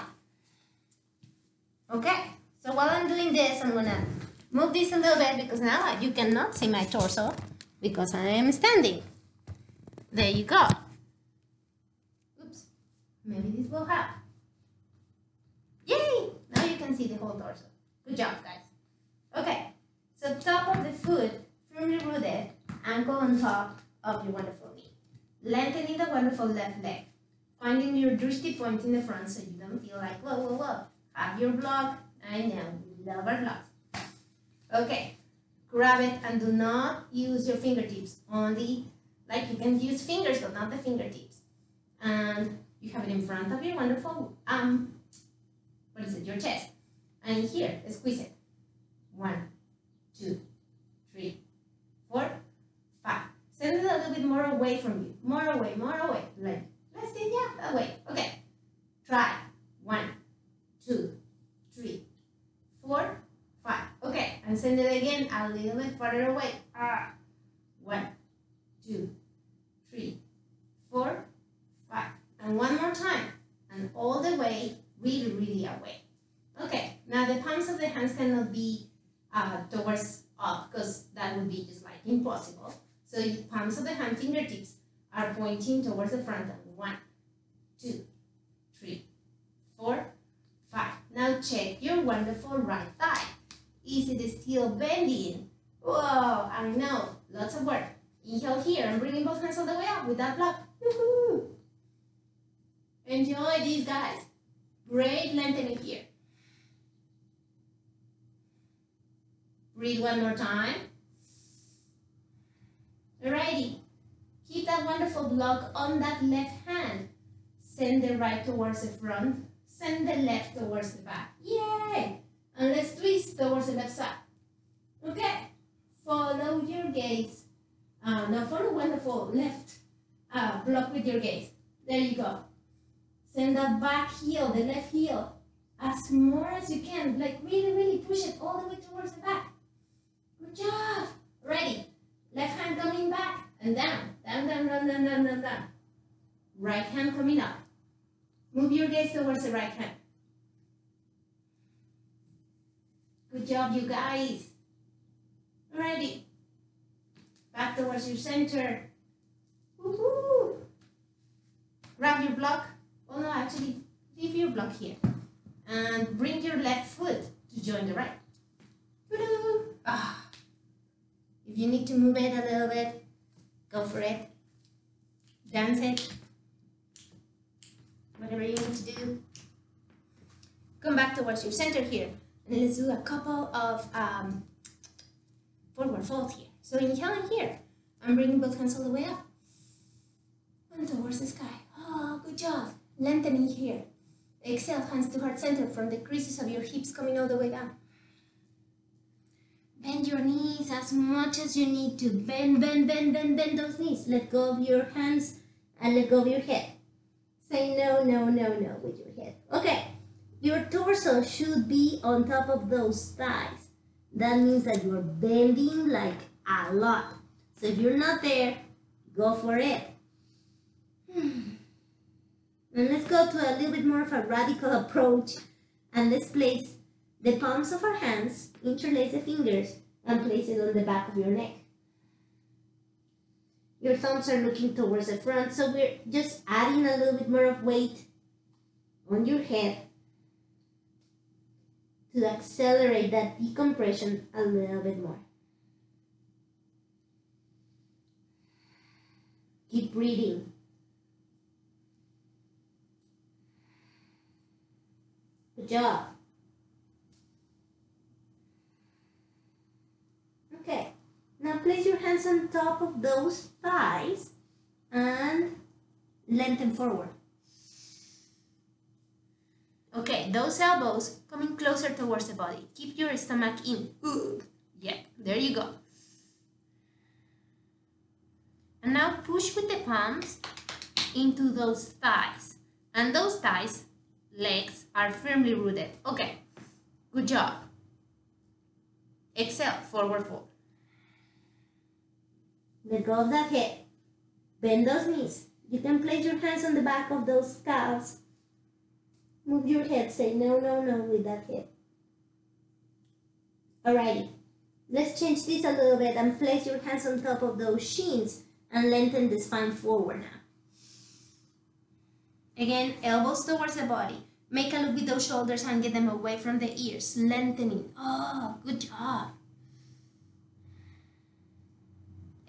Okay, so while I'm doing this, I'm gonna move this a little bit because now you cannot see my torso because I am standing. There you go. Oops, maybe this will help. Yay, now you can see the whole torso. Good job, guys. Okay, so top of the foot, firmly rooted, ankle on top of your wonderful knee. Lengthening the wonderful left leg. Finding your drishti point in the front so you don't feel like, whoa. Have your block. I know, we love our blocks. Okay, grab it and do not use your fingertips. Only, like you can use fingers, but not the fingertips. And you have it in front of your wonderful, your chest. And here, squeeze it. 1, 2, 3, 4, 5. Send it a little bit more away from you. More away. Like, let's see, yeah, that way. Okay. Try. 1, 2, 3, 4, 5. Okay, and send it again a little bit further away. 1, 2, 3, 4, 5. And one more time. And all the way, really away. Okay, now the palms of the hands cannot be towards up because that would be just like impossible. So the palms of the hand fingertips are pointing towards the front. 1, 2, 3, 4, 5. Now check your wonderful right thigh. Is it still bending? Whoa, I know, lots of work. Inhale here and bringing both hands all the way up with that block. Woohoo! Enjoy these, guys. Great lengthening here. Breathe one more time. Alrighty. Keep that wonderful block on that left hand. Send the right towards the front. Send the left towards the back. Yay! And let's twist towards the left side. Okay. Follow your gaze. Now follow wonderful left block with your gaze. There you go. Send that back heel, the left heel, as more as you can. Like really push it all the way towards the back. Good job. Ready. Left hand coming back and down. Down. Right hand coming up. Move your gaze towards the right hand. Good job, you guys. Ready. Back towards your center. Woohoo! Grab your block. Oh no, actually, leave your block here. And bring your left foot to join the right. Woo-hoo! If you need to move it a little bit, go for it. Dance it. Whatever you need to do. Come back towards your center here. And let's do a couple of forward folds here. So inhale in here. I'm bringing both hands all the way up. And towards the sky. Oh, good job. Lengthening here. Exhale, hands to heart center from the creases of your hips coming all the way down. Bend your knees as much as you need to. Bend those knees. Let go of your hands and let go of your head. Say no, no, no, no with your head. Okay. Your torso should be on top of those thighs. That means that you're bending like a lot. So if you're not there, go for it. And let's go to a little bit more of a radical approach. And let's place the palms of our hands, interlace the fingers, and place it on the back of your neck. Your thumbs are looking towards the front, so we're just adding a little bit more of weight on your head to accelerate that decompression a little bit more. Keep breathing. Good job. Okay, now place your hands on top of those thighs and lengthen forward. Okay, those elbows coming closer towards the body. Keep your stomach in. Yeah, there you go. And now push with the palms into those thighs. And those thighs, legs, are firmly rooted. Okay, good job. Exhale, forward fold. Let go of that head. Bend those knees. You can place your hands on the back of those calves. Move your head. Say no, no, no with that head. Alrighty. Let's change this a little bit and place your hands on top of those shins and lengthen the spine forward now. Again, elbows towards the body. Make a look with those shoulders and get them away from the ears. Lengthening. Oh, good job.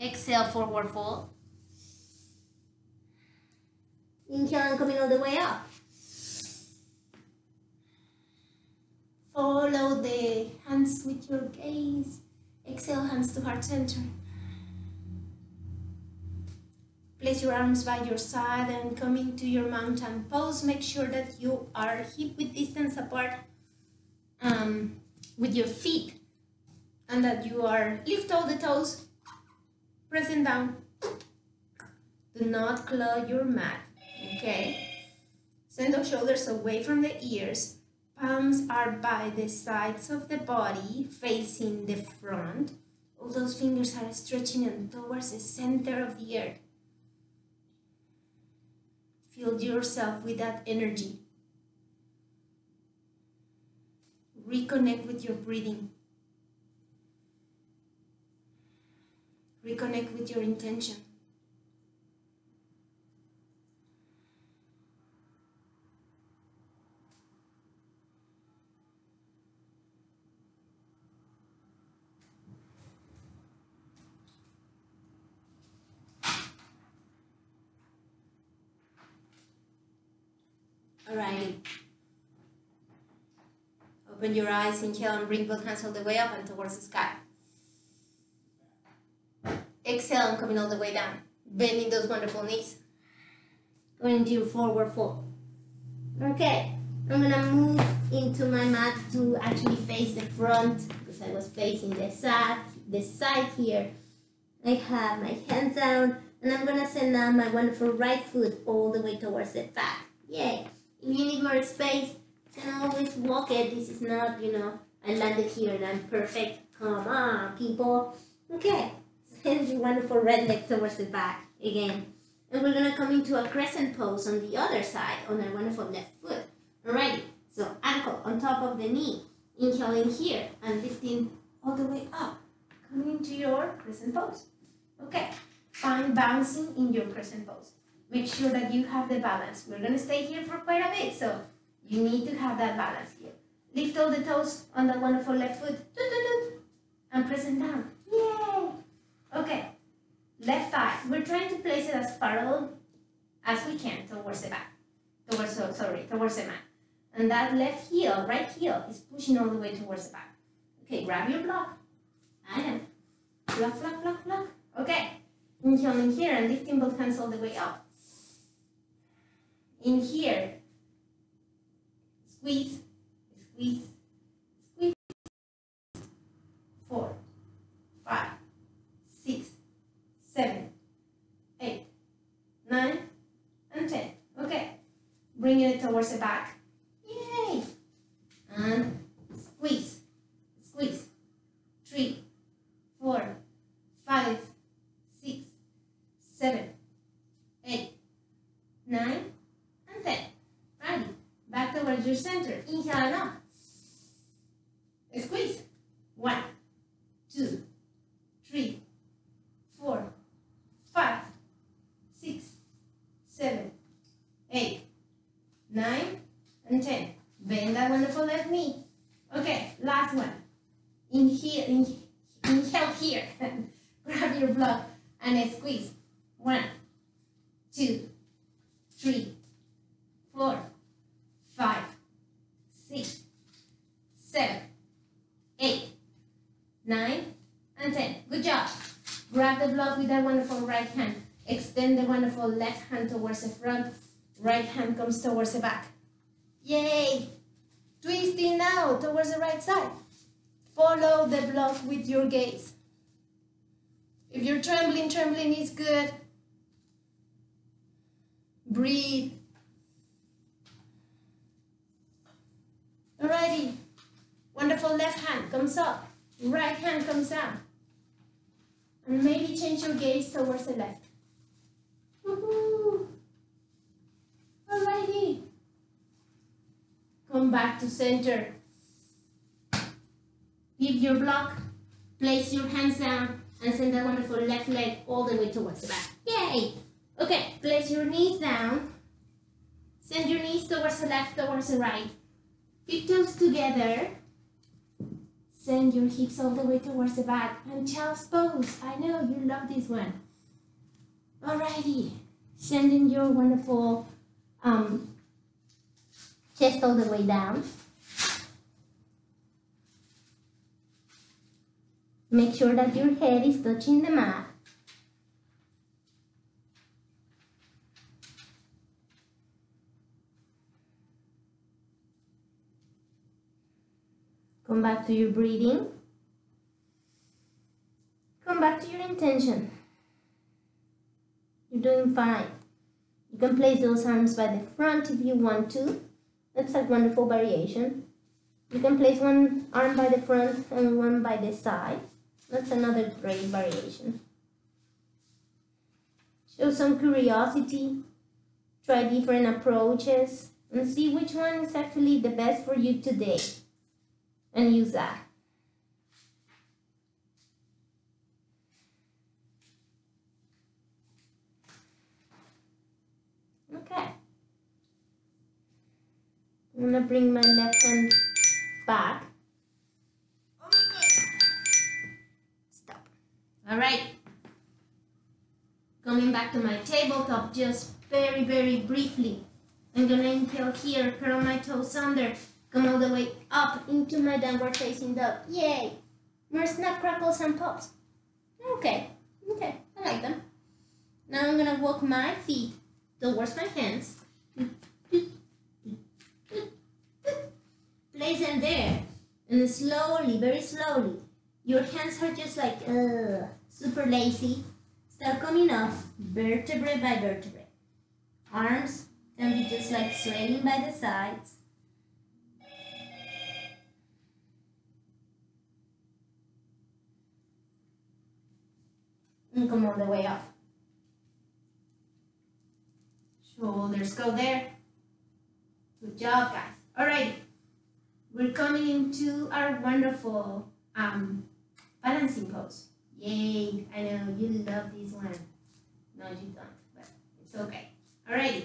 Exhale, forward fold. Inhale and coming all the way up. Follow the hands with your gaze. Exhale, hands to heart center. Place your arms by your side and come into your mountain pose. Make sure that you are hip width distance apart with your feet and that you are lift all the toes, pressing down. Do not claw your mat, okay? Send those shoulders away from the ears. Palms are by the sides of the body, facing the front. All those fingers are stretching and towards the center of the earth. Fill yourself with that energy. Reconnect with your breathing. Reconnect with your intention. Alrighty. Open your eyes, inhale and bring both hands all the way up and towards the sky. Exhale and coming all the way down. Bending those wonderful knees. Going into your forward fold. Okay, I'm gonna move into my mat to actually face the front because I was facing the side here. I have my hands down and I'm gonna send down my wonderful right foot all the way towards the back. Yay! If you need more space, you can always walk it. This is not, I landed here and I'm perfect. Come on, people. Okay, send your wonderful red leg towards the back again. And we're gonna come into a crescent pose on the other side on our wonderful left foot. Alrighty, so ankle on top of the knee. Inhaling here and lifting all the way up. Coming into your crescent pose. Okay, find bouncing in your crescent pose. Make sure that you have the balance. We're going to stay here for quite a bit, so you need to have that balance here. Lift all the toes on that wonderful left foot. And press them down. Yay! Okay, left thigh. We're trying to place it as parallel as we can towards the back. Towards the mat. And that left heel, right heel, is pushing all the way towards the back. Okay, grab your block. And block, block, block, block. Okay, inhaling here and lifting both hands all the way up. In here, squeeze, squeeze, squeeze. 4, 5, 6, 7, 8, 9, and 10. Okay, towards the back. Yay! And squeeze, squeeze. 3, 4, 5, 6, 7, 8, 9, and 10. Ready. Back towards your center. Inhale and up. Squeeze. 1, 2, 3, 4, 5, 6, 7, 8, 9, and 10. Bend that wonderful left knee. Okay, last one. Inhale here. Grab your block and squeeze. 1, 2, 3, 4, 5, 6, 7, 8, 9, and 10. Good job. Grab the block with that wonderful right hand. Extend the wonderful left hand towards the front. Right hand comes towards the back. Yay! Twisting now towards the right side. Follow the block with your gaze. If you're trembling is good. Breathe. Alrighty. Wonderful left hand comes up. Right hand comes down. And maybe change your gaze towards the left. Woohoo! Alrighty. Come back to center. Give your block. Place your hands down and send that wonderful left leg all the way towards the back. Yay! Okay, place your knees down. Send your knees towards the left, towards the right. Feet toes together. Send your hips all the way towards the back. And child's pose. I know you love this one. Alrighty. Sending your wonderful chest all the way down. Make sure that your head is touching the mat. Come back to your breathing. Come back to your intention. You're doing fine. You can place those arms by the front if you want to. That's a wonderful variation. You can place one arm by the front and one by the side. That's another great variation. Show some curiosity. Try different approaches and see which one is actually the best for you today. And use that. Okay. I'm gonna bring my left hand back. Oh my God. Stop. All right. Coming back to my tabletop just very, very briefly. I'm gonna inhale here, curl my toes under. Come all the way up into my downward facing dog. Yay! More snap, crackles, and pops. Okay, I like them. Now I'm gonna walk my feet towards my hands. Place them there. And slowly, very slowly, your hands are just like, super lazy. Start coming off, vertebrae by vertebrae. Arms can be just like swaying by the sides. And come all the way up. Shoulders go there. Good job, guys. Alright, we're coming into our wonderful balancing pose. Yay! I know you love this one. No, you don't, but it's okay. Alrighty.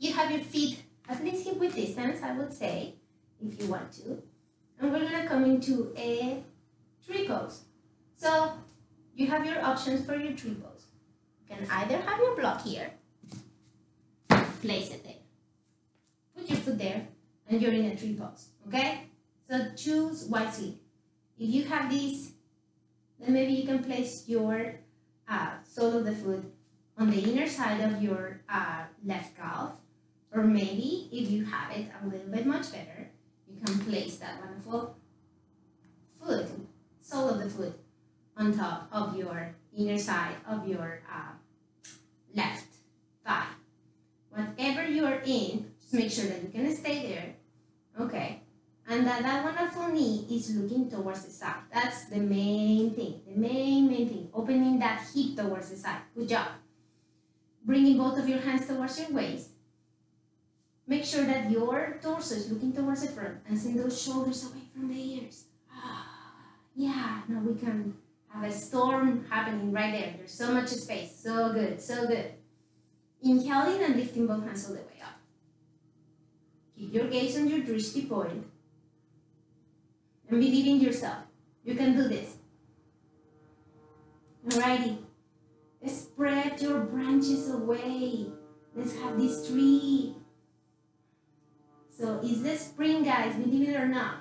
You have your feet at least hip width distance, I would say, if you want to. And we're gonna come into a tree pose. So you have your options for your tree pose. You can either have your block here, place it there. Put your foot there, and you're in a tree pose, okay? So choose wisely. If you have these, then maybe you can place your sole of the foot on the inner side of your left calf, or maybe if you have it a little bit much better, you can place that wonderful foot, sole of the foot, on top of your inner side of your left thigh. Whatever you're in, just make sure that you can stay there. Okay. And that wonderful knee is looking towards the side. That's the main thing. The main thing. Opening that hip towards the side. Good job. Bringing both of your hands towards your waist. Make sure that your torso is looking towards the front and send those shoulders away from the ears. Yeah, now we can have a storm happening right there. There's so much space. So good, so good. Inhaling and lifting both hands all the way up. Keep your gaze on your drishti point. And believe in yourself. You can do this. Alrighty. Spread your branches away. Let's have this tree. So it's the spring, guys, believe it or not.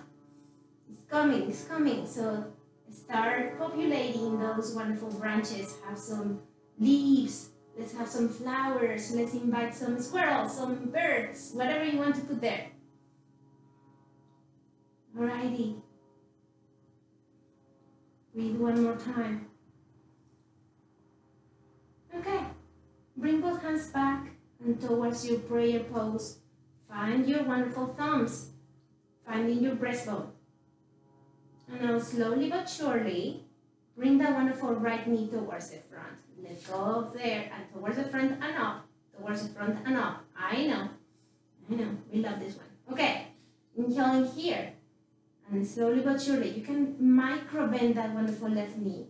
It's coming, it's coming. So start populating those wonderful branches. Have some leaves. Let's have some flowers. Let's invite some squirrels, some birds, whatever you want to put there. Alrighty. Breathe one more time. Okay. Bring both hands back and towards your prayer pose. Find your wonderful thumbs. Finding your breastbone. And now slowly but surely, bring that wonderful right knee towards the front. Let go of there and towards the front and up. Towards the front and up. I know. We love this one. Okay. Inhaling here. And slowly but surely, you can micro bend that wonderful left knee.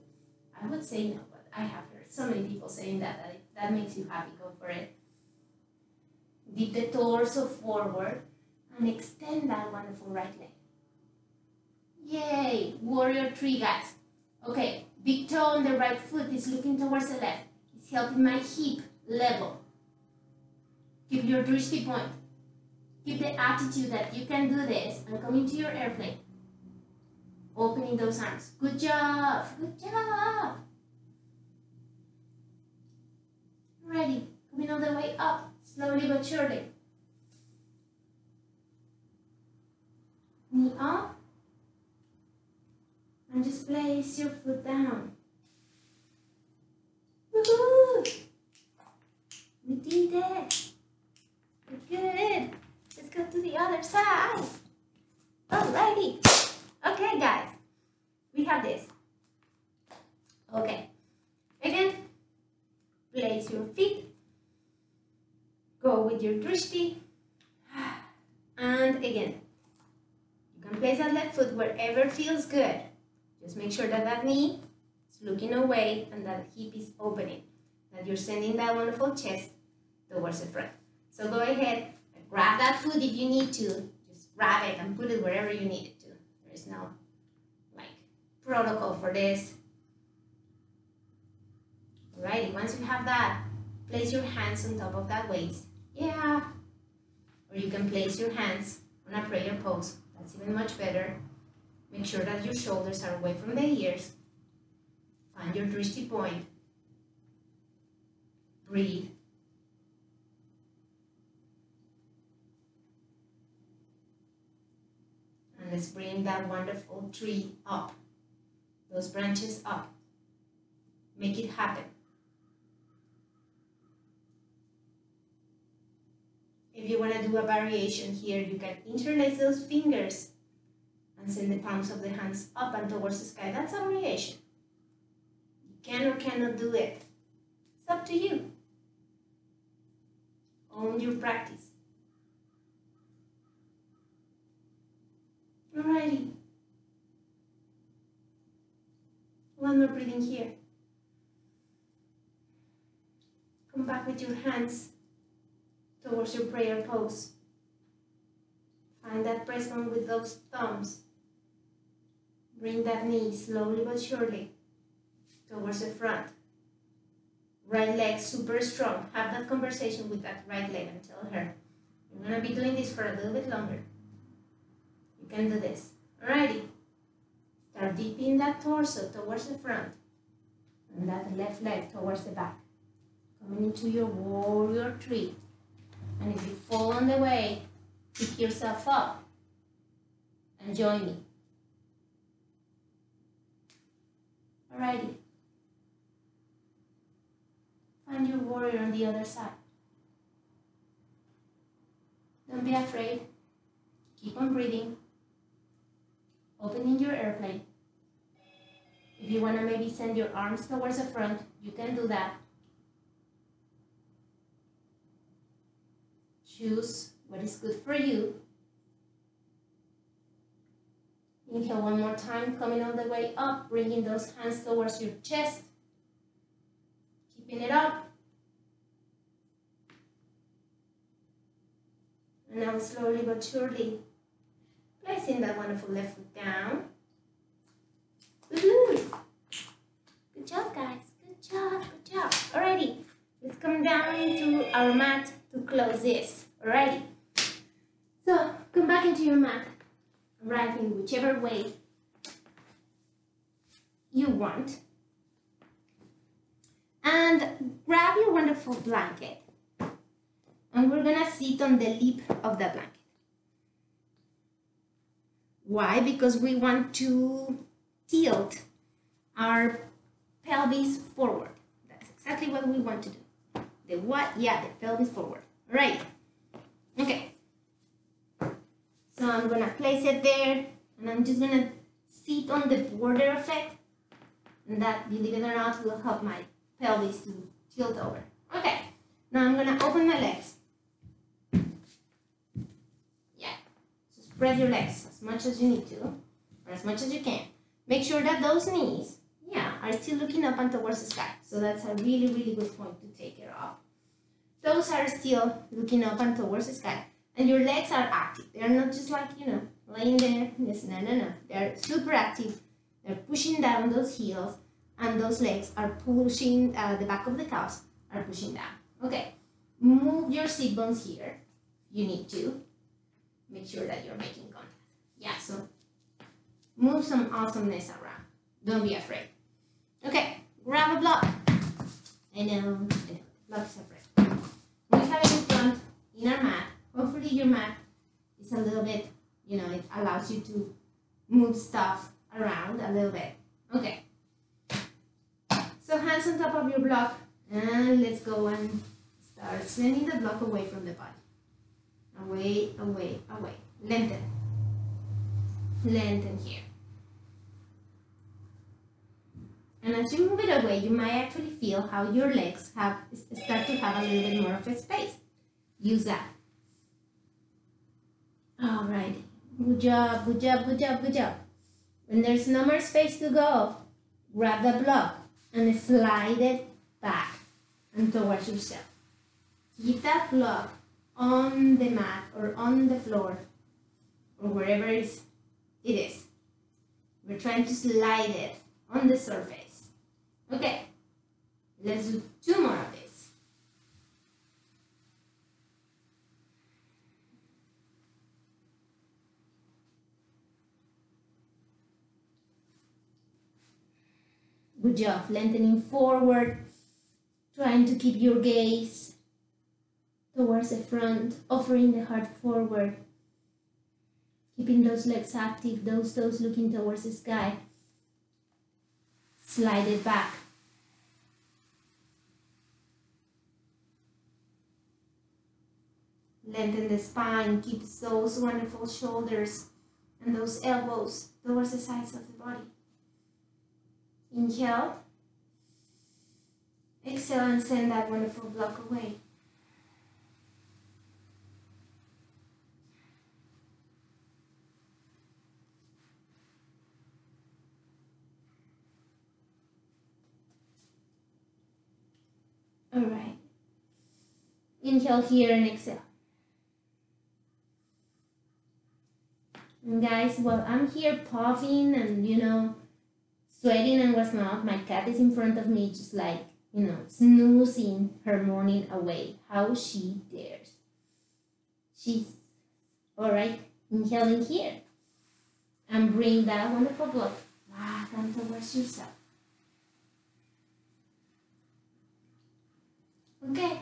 I would say no, but I have heard so many people saying that if that makes you happy, go for it. Dip the torso forward and extend that wonderful right leg. Yay! Warrior three, guys. Okay, big toe on the right foot is looking towards the left. It's helping my hip level. Keep your drishti point. Keep the attitude that you can do this and come into your airplane. Opening those arms. Good job. Good job. Ready. Coming all the way up. Slowly but surely. Knee up. And just place your foot down. Woohoo! We did it. Good. Let's go to the other side. Alrighty. Okay, guys. We have this. Okay. Again, place your feet. Go with your drishti. And again, you can place that left foot wherever feels good. Just make sure that that knee is looking away and that hip is opening. That you're sending that wonderful chest towards the front. So go ahead and grab that foot if you need to. Just grab it and put it wherever you need it to. There is no protocol for this. Alrighty, once you have that, place your hands on top of that waist. Yeah. Or you can place your hands on a prayer pose. That's even much better. Make sure that your shoulders are away from the ears. Find your drishti point. Breathe. And let's bring that wonderful tree up. Those branches up. Make it happen. If you want to do a variation here, you can interlace those fingers and send the palms of the hands up and towards the sky. That's a variation. You can or cannot do it. It's up to you. Own your practice. Alrighty. One more breathing here. Come back with your hands towards your prayer pose. Find that breastbone with those thumbs. Bring that knee slowly but surely towards the front. Right leg super strong. Have that conversation with that right leg and tell her, you're going to be doing this for a little bit longer. You can do this. Alrighty. Start dipping that torso towards the front and that left leg towards the back. Coming into your warrior three. And if you fall on the way, pick yourself up and join me. Alrighty. Find your warrior on the other side. Don't be afraid. Keep on breathing. Opening your airplane. If you want to maybe send your arms towards the front, you can do that. Choose what is good for you. Inhale one more time, coming all the way up, bringing those hands towards your chest. Keeping it up. And now slowly but surely, placing that wonderful left foot down. Woohoo! Good job, guys. Good job, good job. Alrighty, let's come down into our mat to close this. Alrighty. So, come back into your mat. Right in whichever way you want. And grab your wonderful blanket. And we're gonna sit on the lip of the blanket. Why? Because we want to tilt our pelvis forward. That's exactly what we want to do. The what? Yeah, the pelvis forward. All right. Okay. So I'm gonna place it there, and I'm just gonna sit on the border of it, and that, believe it or not, will help my pelvis to tilt over. Okay. Now I'm gonna open my legs. Yeah. So spread your legs as much as you need to, or as much as you can. Make sure that those knees, yeah, are still looking up and towards the sky. So that's a really, really good point to take care of. Toes are still looking up and towards the sky. And your legs are active. They're not just like, laying there. Yes, no. They're super active. They're pushing down those heels, and those legs are pushing, the back of the calves are pushing down. Okay. Move your sit bones here. You need to. Make sure that you're making contact. Yeah, so move some awesomeness around. Don't be afraid. Okay, grab a block. I know. Block is afraid. We have it in front, in our mat. Hopefully your mat is a little bit, it allows you to move stuff around a little bit. Okay. So hands on top of your block, and let's go and start sending the block away from the body. Away, away, away. Lengthen. Lengthen here. And as you move it away, you might actually feel how your legs start to have a little bit more of a space. Use that. All right. Good job, good job, good job, good job. When there's no more space to go, grab the block and slide it back and towards yourself. Keep that block on the mat or on the floor or wherever it is. We're trying to slide it on the surface. Okay, let's do 2 more of this. Good job, lengthening forward, trying to keep your gaze towards the front, offering the heart forward, keeping those legs active, those toes looking towards the sky. Slide it back. Lengthen the spine, keep those wonderful shoulders and those elbows towards the sides of the body. Inhale. Exhale and send that wonderful block away. All right. Inhale here and exhale. And guys, while I'm here puffing and, sweating and whatnot, my cat is in front of me just like, snoozing her morning away. How she dares. She's, all right, inhaling here. And bring that wonderful block back and towards yourself. Okay,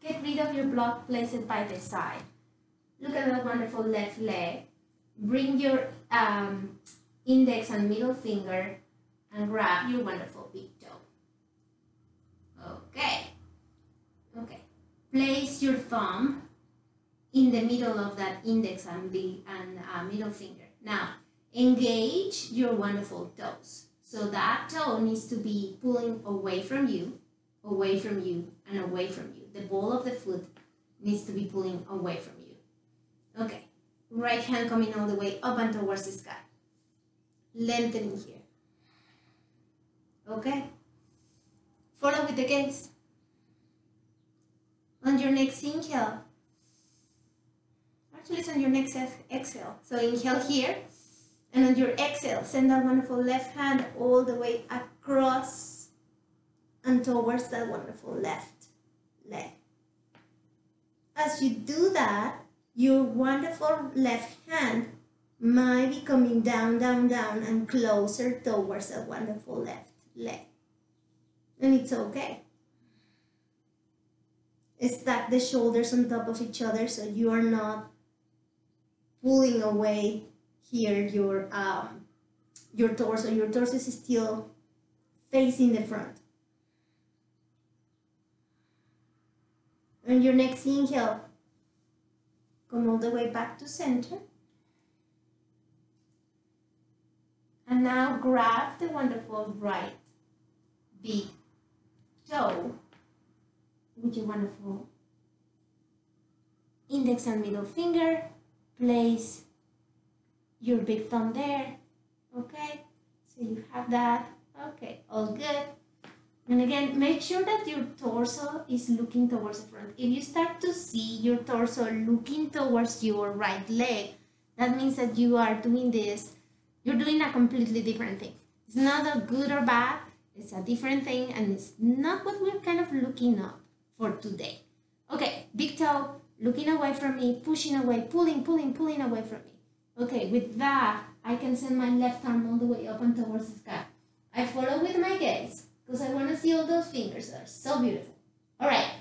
get rid of your block, place it by the side. Look at that wonderful left leg. Bring your index and middle finger and grab your wonderful big toe. Okay. Place your thumb in the middle of that index and middle finger. Now, engage your wonderful toes. So that toe needs to be pulling away from you, and away from you. The ball of the foot needs to be pulling away from you. Okay, right hand coming all the way up and towards the sky. Lengthening here. Okay, follow with the gaze. On your next inhale, actually it's on your next exhale. So inhale here, and on your exhale, send that wonderful left hand all the way across and towards that wonderful left leg. As you do that, your wonderful left hand might be coming down, down, down, and closer towards that wonderful left leg. And it's okay. Stack the shoulders on top of each other so you are not pulling away here your torso. Your torso is still facing the front. On your next inhale, come all the way back to center. And now grab the wonderful right big toe with your wonderful index and middle finger. Place your big thumb there. Okay, so you have that. Okay, all good. And again, make sure that your torso is looking towards the front. If you start to see your torso looking towards your right leg, that means that you are doing this, you're doing a completely different thing. It's not a good or bad, it's a different thing, and it's not what we're kind of looking up for today. Okay, big toe, looking away from me, pushing away, pulling away from me. Okay, with that, I can send my left arm all the way up and towards the sky. I follow with my gaze, because I want to see all those fingers that are so beautiful. All right,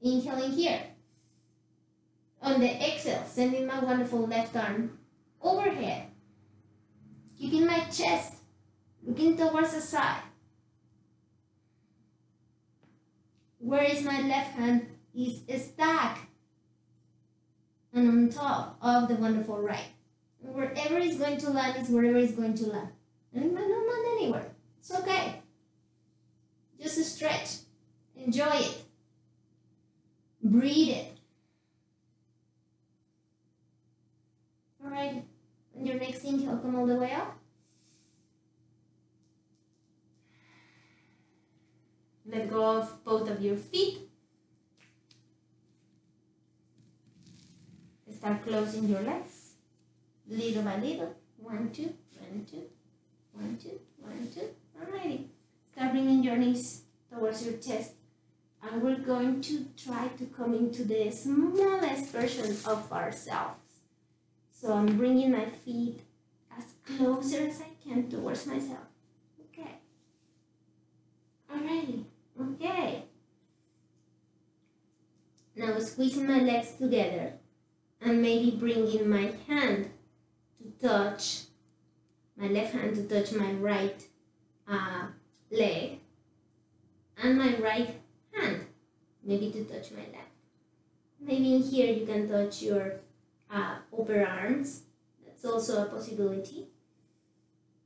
inhaling here. On the exhale, sending my wonderful left arm overhead. Keeping my chest looking towards the side. Where is my left hand is stacked and on top of the wonderful right. And wherever it's going to land is wherever it's going to land. And it might not land anywhere. It's okay. Just stretch. Enjoy it. Breathe it. Alright. On your next inhale, come all the way up. Let go of both of your feet. Start closing your legs. Little by little. 1, 2, 1, 2, 1, 2, 1, 2. Alrighty. Start bringing your knees towards your chest. And we're going to try to come into the smallest version of ourselves. So I'm bringing my feet as closer as I can towards myself. Okay. Alrighty. Okay. Now squeezing my legs together and maybe bringing my hand to touch, my left hand to touch my right leg and my right hand maybe to touch my left. Maybe in here you can touch your upper arms. That's also a possibility.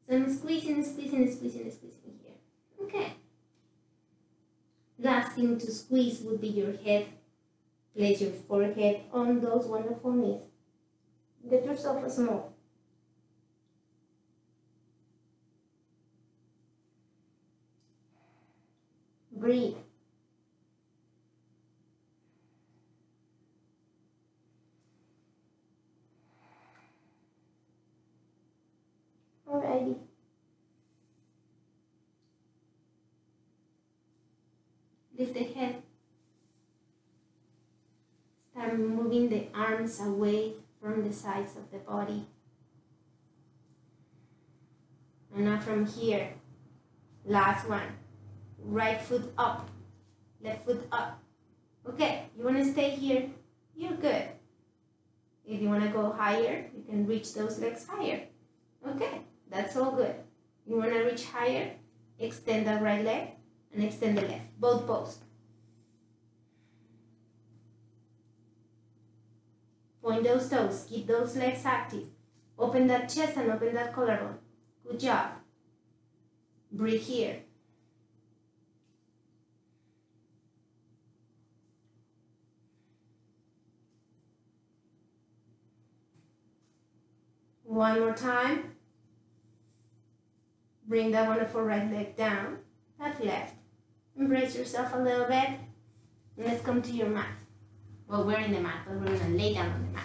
So I'm squeezing here. Okay. Last thing to squeeze would be your head. Place your forehead on those wonderful knees. Get yourself a small. Breathe. Alrighty. Lift the head. Start moving the arms away from the sides of the body. And now from here, last one. Right foot up, left foot up. Okay, you want to stay here? You're good. If you want to go higher, you can reach those legs higher. Okay, that's all good. You want to reach higher? Extend that right leg and extend the left, both posts. Point those toes. Keep those legs active. Open that chest and open that collarbone. Good job. Breathe here. One more time. Bring that wonderful right leg down. That left. Embrace yourself a little bit. And let's come to your mat. Well, we're in the mat, but we're going to lay down on the mat.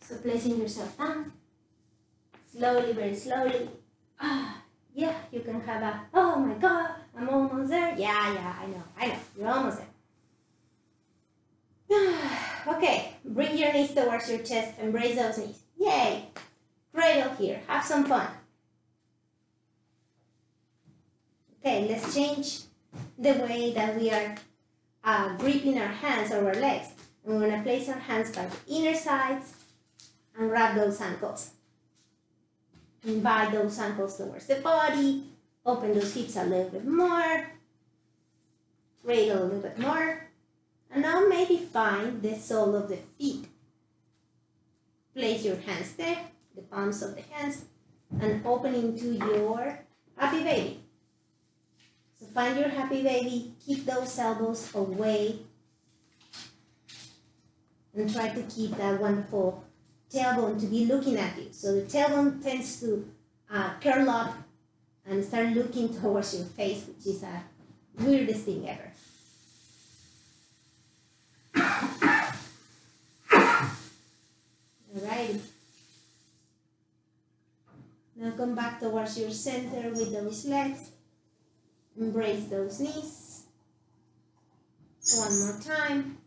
So placing yourself down. Slowly, very slowly. Yeah, you can have a, oh my God, I'm almost there. Yeah, I know, you're almost there. Okay, bring your knees towards your chest, embrace those knees. Yay! Cradle here, have some fun. Okay, let's change the way that we are gripping our hands or our legs. And we're gonna place our hands by the inner sides and wrap those ankles. Invite those ankles towards the body. Open those hips a little bit more. Cradle a little bit more. And now maybe find the sole of the feet. Place your hands there, the palms of the hands, and open into your happy baby. So find your happy baby, keep those elbows away, and try to keep that wonderful tailbone to be looking at you. So the tailbone tends to curl up and start looking towards your face, which is the weirdest thing ever. Alrighty. Now come back towards your center with those legs. Embrace those knees. One more time.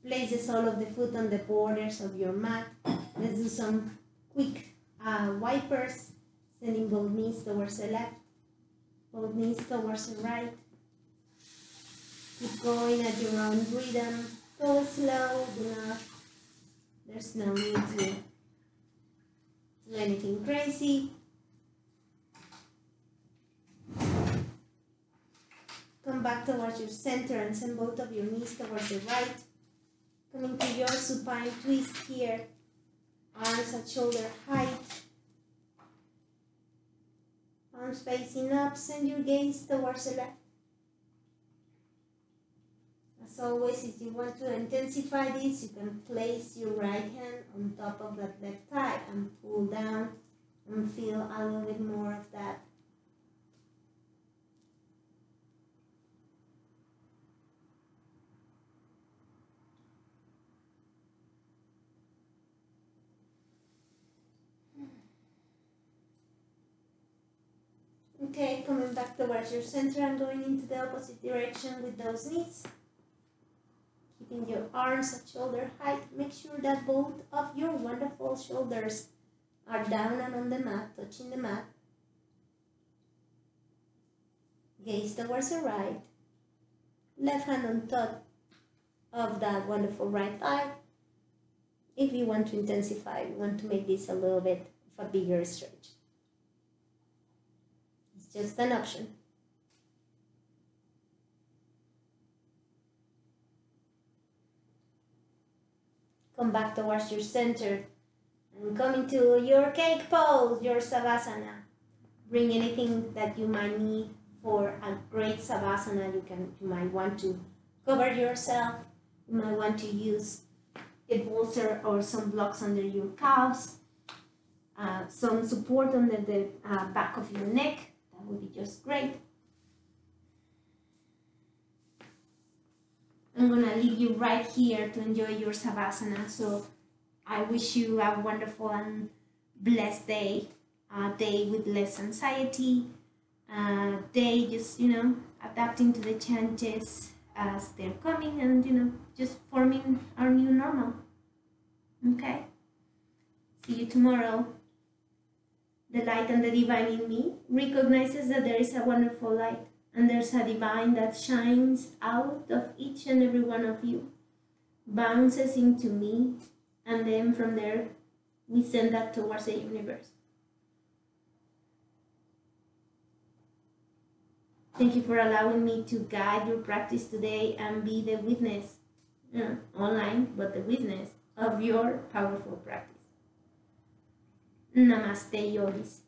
Place the sole of the foot on the borders of your mat. Let's do some quick wipers, sending both knees towards the left, both knees towards the right. Keep going at your own rhythm. Go slow, there's no need to do anything crazy. Come back towards your center and send both of your knees towards the right. Coming to your supine twist here. Arms at shoulder height. Arms facing up. Send your gaze towards the left. As always, if you want to intensify this, you can place your right hand on top of that left thigh and pull down and feel a little bit more of that. Okay, coming back towards your center and going into the opposite direction with those knees. Keeping your arms at shoulder height. Make sure that both of your wonderful shoulders are down and on the mat, touching the mat. Gaze towards the right. Left hand on top of that wonderful right thigh. If you want to intensify, you want to make this a little bit of a bigger stretch. It's just an option. Come back towards your center and come into your cake pose, your savasana. Bring anything that you might need for a great savasana. You might want to cover yourself. You might want to use a bolster or some blocks under your calves. Some support under the back of your neck. That would be just great. I'm gonna leave you right here to enjoy your savasana. So I wish you a wonderful and blessed day, a day with less anxiety, a day just, adapting to the changes as they're coming and, just forming our new normal. Okay? See you tomorrow. The light and the divine in me recognizes that there is a wonderful light. And there's a divine that shines out of each and every one of you, bounces into me, and then from there, we send that towards the universe. Thank you for allowing me to guide your practice today and be the witness, online, but the witness of your powerful practice. Namaste, yogis.